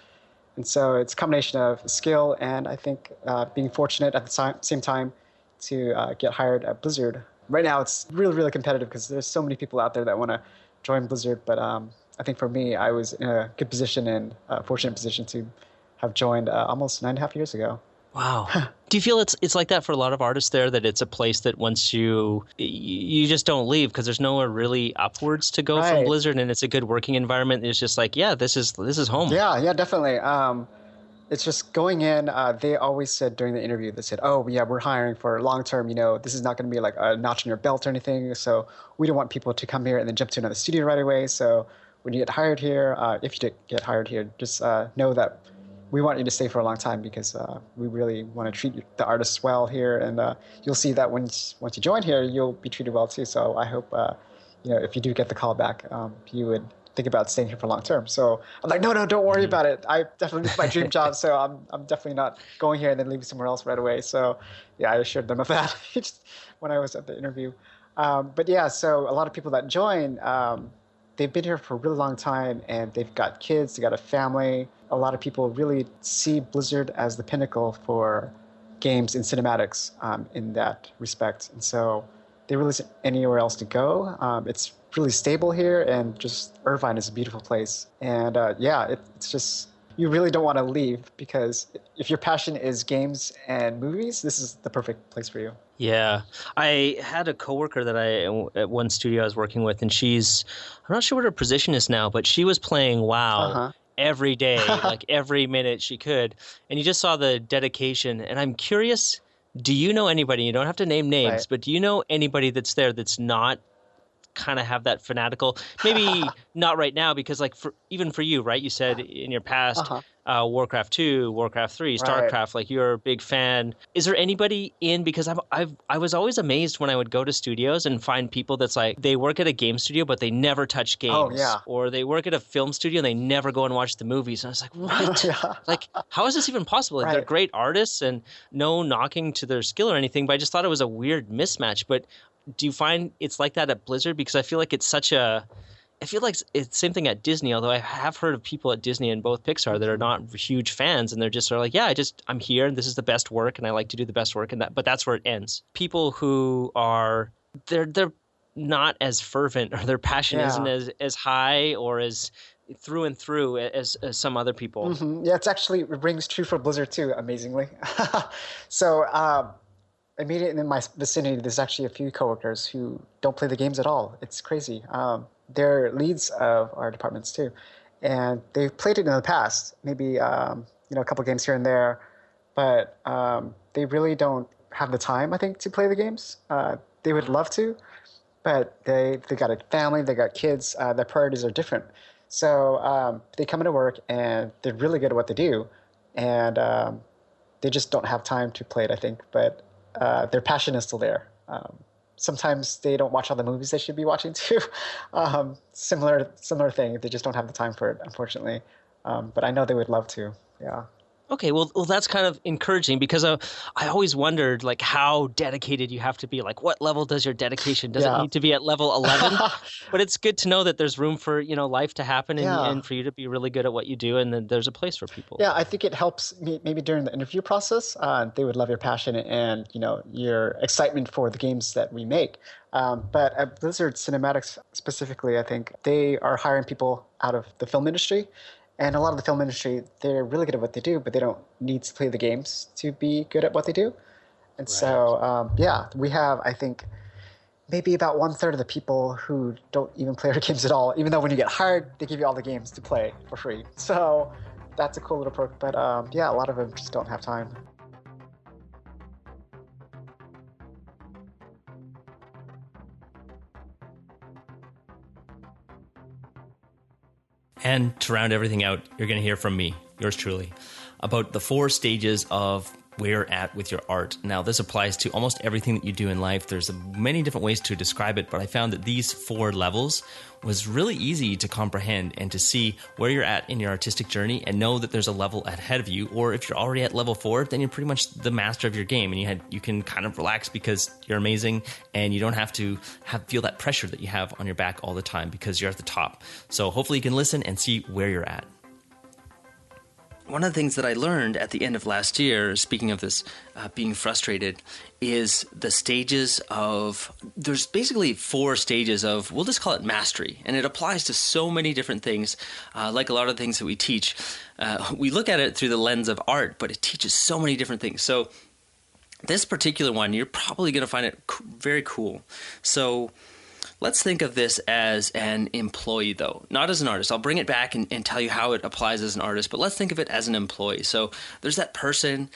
And so it's a combination of skill and I think being fortunate at the same time to get hired at Blizzard. Right now it's really, really competitive because there's so many people out there that want to join Blizzard. But I think for me, I was in a good position and fortunate position to have joined almost 9.5 years ago. Wow. Do you feel it's like that for a lot of artists there, that it's a place that once you just don't leave because there's nowhere really upwards to go from Blizzard, and it's a good working environment? It's just like, yeah, this is home. Yeah, definitely. It's just going in. They always said during the interview, they said, "Oh, yeah, we're hiring for long term. This is not going to be like a notch in your belt or anything. So we don't want people to come here and then jump to another studio right away. So when you get hired here, if you did get hired here, just know that we want you to stay for a long time because we really want to treat the artists well here. And you'll see that once you join here, you'll be treated well too. So I hope if you do get the call back, you would think about staying here for long term." So I'm like, no, don't worry about it. I definitely, it's my dream job. So I'm definitely not going here and then leaving somewhere else right away. So yeah, I assured them of that when I was at the interview. But yeah, so a lot of people that join, they've been here for a really long time and they've got kids, they got a family. A lot of people really see Blizzard as the pinnacle for games and cinematics in that respect. And so there really isn't anywhere else to go. It's really stable here, and just Irvine is a beautiful place. And it's just, you really don't want to leave, because if your passion is games and movies, this is the perfect place for you. Yeah. I had a coworker that at one studio I was working with, and I'm not sure what her position is now, but she was playing WoW every day, like every minute she could. And you just saw the dedication. And I'm curious, do you know anybody, you don't have to name names, but do you know anybody that's there that's not kind of have that fanatical, maybe not right now, because like even for you, right, you said in your past Warcraft 2, Warcraft 3, StarCraft, like you're a big fan. Is there anybody because I was always amazed when I would go to studios and find people that's like, they work at a game studio but they never touch games, or they work at a film studio and they never go and watch the movies. And I was like, what? Like, how is this even possible? Like, they're great artists, and no knocking to their skill or anything, but I just thought it was a weird mismatch. But do you find it's like that at Blizzard? Because I feel like it's the same thing at Disney, although I have heard of people at Disney and both Pixar that are not huge fans, and they're just sort of like, yeah, I'm here and this is the best work and I like to do the best work, but that's where it ends. People who are, they're not as fervent, or their passion isn't as high or as through and through as some other people. Yeah, it rings true for Blizzard too, amazingly. So, immediately in my vicinity, there's actually a few coworkers who don't play the games at all. It's crazy. They're leads of our departments too, and they've played it in the past, maybe a couple games here and there, but they really don't have the time, I think, to play the games. They would love to, but they got a family, they got kids. Their priorities are different, so they come into work and they're really good at what they do, and they just don't have time to play it, I think. But their passion is still there. Sometimes they don't watch all the movies they should be watching too. Similar thing. They just don't have the time for it, unfortunately. But I know they would love to. Yeah. Okay, well, that's kind of encouraging, because I always wondered like how dedicated you have to be. Like, what level does your dedication? Does it need to be at level 11? But it's good to know that there's room for life to happen and for you to be really good at what you do, and then there's a place for people. Yeah, I think it helps maybe during the interview process. They would love your passion and your excitement for the games that we make. But at Blizzard Cinematics specifically, I think they are hiring people out of the film industry. And a lot of the film industry, they're really good at what they do, but they don't need to play the games to be good at what they do. And so, we have, I think, maybe about 1/3 of the people who don't even play our games at all, even though when you get hired, they give you all the games to play for free. So that's a cool little perk. But a lot of them just don't have time. And to round everything out, you're going to hear from me, yours truly, about the 4 stages of where you're at with your art. Now, this applies to almost everything that you do in life. There's many different ways to describe it, but I found that these 4 levels was really easy to comprehend and to see where you're at in your artistic journey and know that there's a level ahead of you. Or if you're already at level 4, then you're pretty much the master of your game, and you can kind of relax because you're amazing, and you don't have to feel that pressure that you have on your back all the time because you're at the top. So hopefully you can listen and see where you're at. one of the things that I learned at the end of last year, speaking of this being frustrated, is the stages of, there's basically 4 stages of, we'll just call it mastery. And it applies to so many different things, like a lot of the things that we teach. We look at it through the lens of art, but it teaches so many different things. So this particular one, you're probably going to find it very cool. So let's think of this as an employee, though, not as an artist. I'll bring it back and tell you how it applies as an artist, but let's think of it as an employee. So there's that person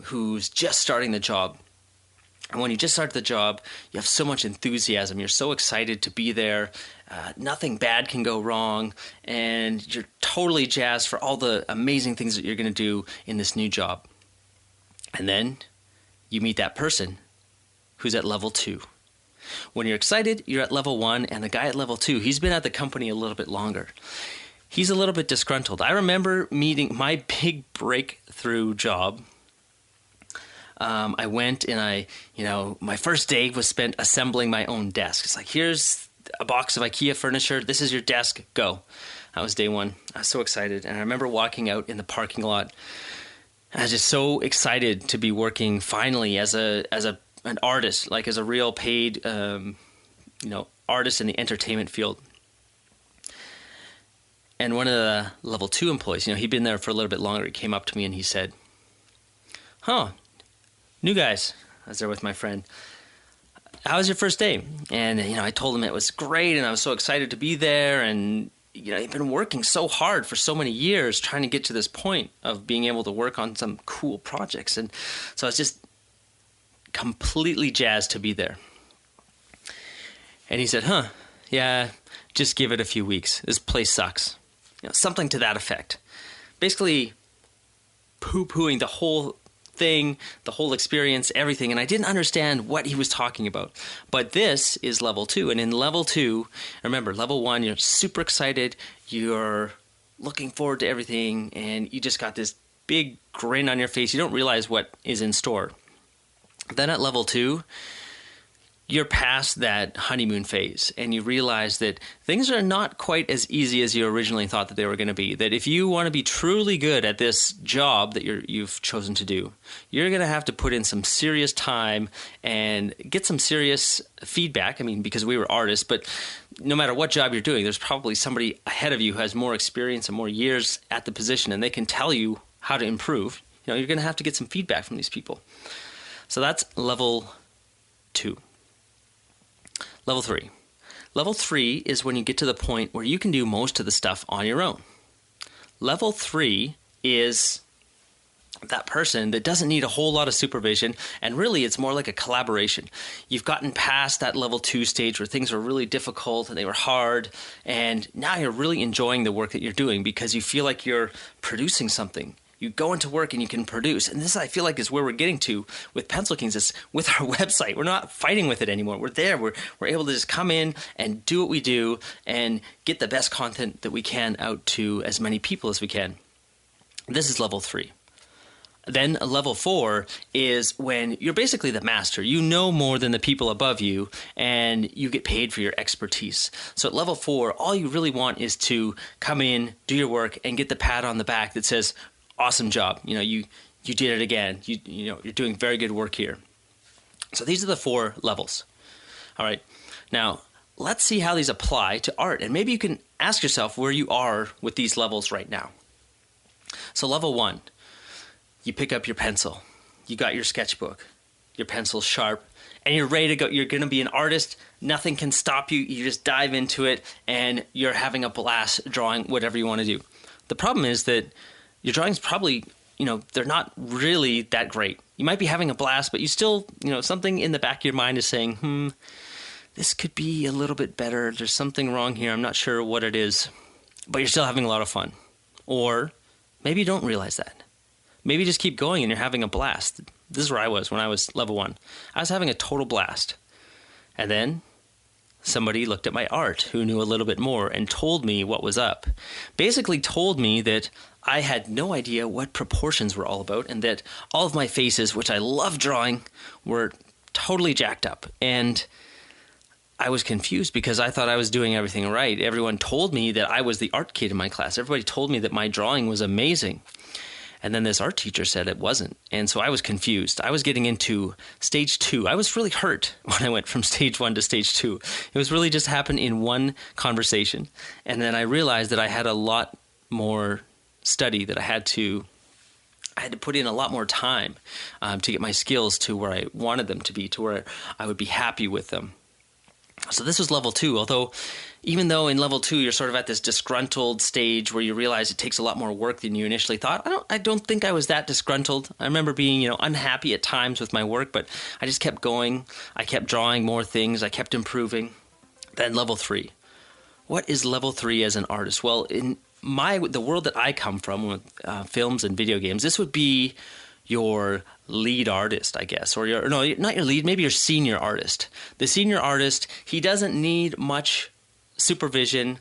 who's just starting the job. And when you just start the job, you have so much enthusiasm. You're so excited to be there. Nothing bad can go wrong. And you're totally jazzed for all the amazing things that you're going to do in this new job. And then you meet that person who's at level 2. When you're excited, you're at level 1, and the guy at level 2, he's been at the company a little bit longer. He's a little bit disgruntled. I remember meeting my big breakthrough job. I went and my first day was spent assembling my own desk. It's like, here's a box of IKEA furniture. This is your desk. Go. That was day 1. I was so excited. And I remember walking out in the parking lot. I was just so excited to be working finally as an artist, like as a real paid, artist in the entertainment field. And one of the level 2 employees, he'd been there for a little bit longer. He came up to me and he said, new guys. I was there with my friend. How was your first day? And, I told him it was great and I was so excited to be there. And, he'd been working so hard for so many years trying to get to this point of being able to work on some cool projects. And so I was just completely jazzed to be there. And he said, yeah, just give it a few weeks. This place sucks. Something to that effect. Basically poo-pooing the whole thing, the whole experience, everything. And I didn't understand what he was talking about. But this is level 2. And in level 2, remember, level 1, you're super excited. You're looking forward to everything. And you just got this big grin on your face. You don't realize what is in store. Then at level 2, you're past that honeymoon phase and you realize that things are not quite as easy as you originally thought that they were going to be. That if you want to be truly good at this job that you've chosen to do, you're going to have to put in some serious time and get some serious feedback. I mean, because we were artists, but no matter what job you're doing, there's probably somebody ahead of you who has more experience and more years at the position, and they can tell you how to improve. You're going to have to get some feedback from these people. So that's level 2. Level 3. Level 3 is when you get to the point where you can do most of the stuff on your own. Level 3 is that person that doesn't need a whole lot of supervision, and really it's more like a collaboration. You've gotten past that level 2 stage where things were really difficult and they were hard, and now you're really enjoying the work that you're doing because you feel like you're producing something. You go into work and you can produce. And this, I feel like, is where we're getting to with Pencil Kings, is with our website. We're not fighting with it anymore. We're there. We're able to just come in and do what we do and get the best content that we can out to as many people as we can. This is level 3. Then level 4 is when you're basically the master. You know more than the people above you, and you get paid for your expertise. So at level 4, all you really want is to come in, do your work, and get the pat on the back that says, awesome job. You did it again. You're doing very good work here. So these are the 4 levels. All right. Now, let's see how these apply to art. And maybe you can ask yourself where you are with these levels right now. So level 1, you pick up your pencil. You got your sketchbook. Your pencil's sharp. And you're ready to go. You're going to be an artist. Nothing can stop you. You just dive into it, and you're having a blast drawing whatever you want to do. The problem is that your drawings probably, they're not really that great. You might be having a blast, but you still, something in the back of your mind is saying, this could be a little bit better. There's something wrong here. I'm not sure what it is. But you're still having a lot of fun. Or maybe you don't realize that. Maybe you just keep going and you're having a blast. This is where I was when I was level 1. I was having a total blast. And then somebody looked at my art who knew a little bit more and told me what was up. Basically told me that I had no idea what proportions were all about, and that all of my faces, which I love drawing, were totally jacked up. And I was confused because I thought I was doing everything right. Everyone told me that I was the art kid in my class. Everybody told me that my drawing was amazing. And then this art teacher said it wasn't. And so I was confused. I was getting into stage 2. I was really hurt when I went from stage 1 to stage 2. It was really just happened in one conversation. And then I realized that I had a lot more study, that I had to put in a lot more time to get my skills to where I wanted them to be, to where I would be happy with them. So this was level 2, although even though in level 2 you're sort of at this disgruntled stage where you realize it takes a lot more work than you initially thought. I don't think I was that disgruntled. I remember being, unhappy at times with my work, but I just kept going. I kept drawing more things. I kept improving. Then level 3. What is level 3 as an artist? Well, in the world that I come from, with films and video games, this would be your lead artist, I guess, or not your lead, maybe your senior artist. The senior artist, he doesn't need much supervision.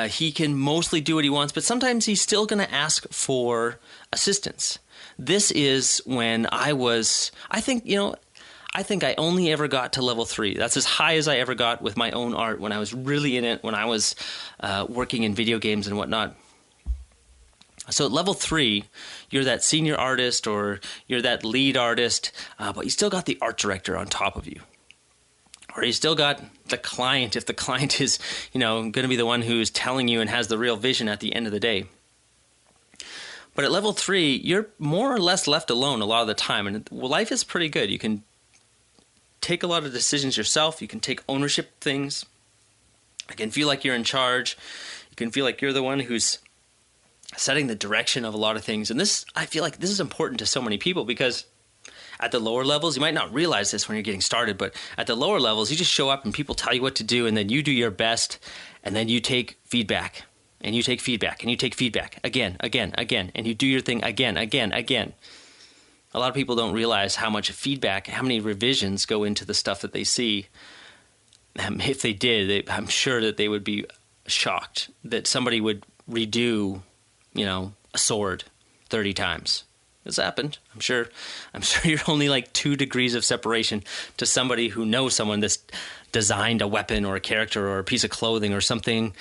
He can mostly do what he wants, but sometimes he's still going to ask for assistance. This is when I think I only ever got to level 3. That's as high as I ever got with my own art when I was really in it, when I was working in video games and whatnot. So at level 3, you're that senior artist or you're that lead artist, but you still got the art director on top of you. Or you still got the client, if the client is, going to be the one who's telling you and has the real vision at the end of the day. But at level 3, you're more or less left alone a lot of the time, and life is pretty good. You can take a lot of decisions yourself. You can take ownership of things. You can feel like you're in charge. You can feel like you're the one who's setting the direction of a lot of things. And I feel like this is important to so many people because at the lower levels, you might not realize this when you're getting started, but at the lower levels, you just show up and people tell you what to do, and then you do your best, and then you take feedback, and you take feedback, and you take feedback again, and you do your thing again. A lot of people don't realize how much feedback, how many revisions go into the stuff that they see. If they did, I'm sure that they would be shocked that somebody would redo a sword 30 times. This happened. I'm sure you're only like 2 degrees of separation to somebody who knows someone that's designed a weapon or a character or a piece of clothing or something,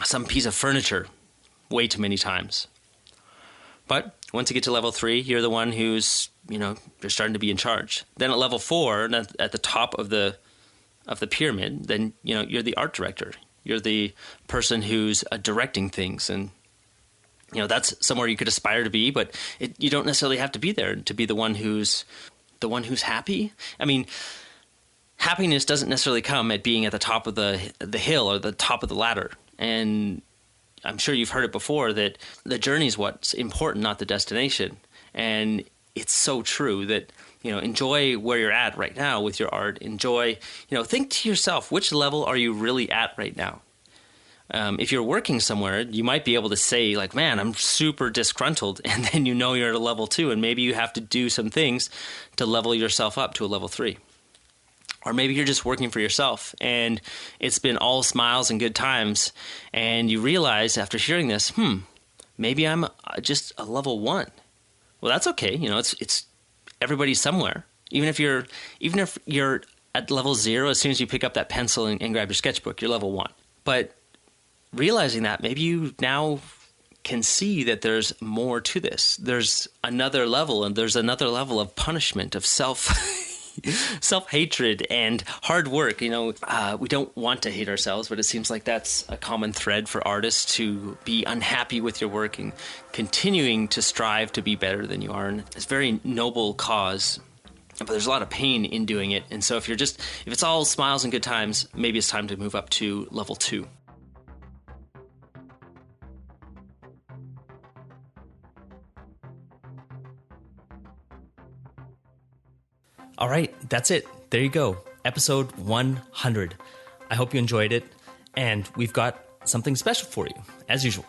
some piece of furniture way too many times. But once you get to level 3, you're the one who's, you're starting to be in charge. Then at level 4, at the top of the pyramid, then, you're the art director. You're the person who's directing things, and that's somewhere you could aspire to be, but you don't necessarily have to be there to be the one who's happy. I mean, happiness doesn't necessarily come at being at the top of the hill or the top of the ladder. And I'm sure you've heard it before that the journey is what's important, not the destination. And it's so true that enjoy where you're at right now with your art. Enjoy, think to yourself, which level are you really at right now? If you're working somewhere, you might be able to say like, man, I'm super disgruntled. And then you're at a level 2 and maybe you have to do some things to level yourself up to a level 3. Or maybe you're just working for yourself and it's been all smiles and good times. And you realize after hearing this, maybe I'm just a level 1. Well, that's okay. It's everybody's somewhere. Even if you're at level 0, as soon as you pick up that pencil and grab your sketchbook, you're level 1. But realizing that, maybe you now can see that there's more to this. There's another level, and there's another level of punishment, of self-hatred and hard work. We don't want to hate ourselves, but it seems like that's a common thread for artists, to be unhappy with your work and continuing to strive to be better than you are. And it's a very noble cause, but there's a lot of pain in doing it. And so if it's all smiles and good times, maybe it's time to move up to level 2. All right, that's it. There you go. Episode 100. I hope you enjoyed it, and we've got something special for you, as usual.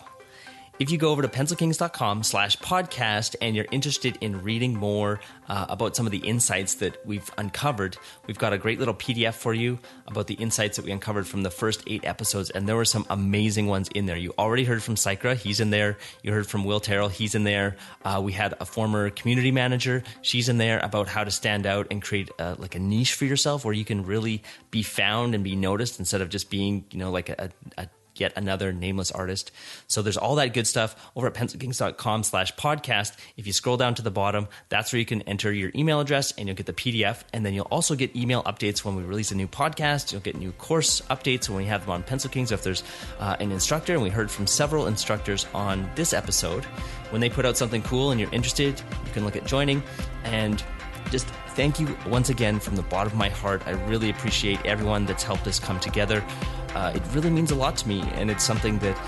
If you go over to pencilkings.com/podcast and you're interested in reading more about some of the insights that we've uncovered, we've got a great little PDF for you about the insights that we uncovered from the first 8 episodes, and there were some amazing ones in there. You already heard from Psychra, he's in there. You heard from Will Terrell, he's in there. We had a former community manager, she's in there, about how to stand out and create like a niche for yourself where you can really be found and be noticed instead of just being, like a yet another nameless artist. So there's all that good stuff over at pencilkings.com/podcast. If you scroll down to the bottom, that's where you can enter your email address and you'll get the PDF. And then you'll also get email updates when we release a new podcast. You'll get new course updates when we have them on Pencil Kings. If there's an instructor, and we heard from several instructors on this episode, when they put out something cool and you're interested, you can look at joining. And just thank you once again from the bottom of my heart. I really appreciate everyone that's helped us come together. It really means a lot to me, and it's something that,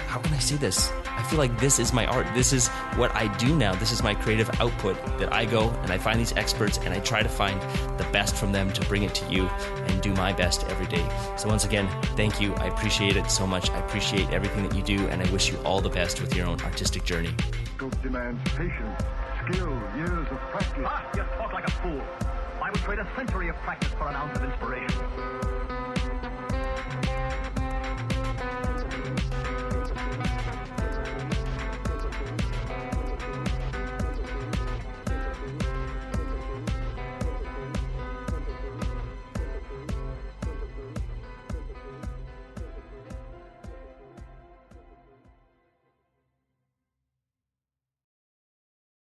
how can I say this? I feel like this is my art. This is what I do now. This is my creative output, that I go and I find these experts and I try to find the best from them to bring it to you and do my best every day. So once again, thank you. I appreciate it so much. I appreciate everything that you do, and I wish you all the best with your own artistic journey. Scope demands patience, skill, years of practice. You talk like a fool. I would trade a century of practice for an ounce of inspiration.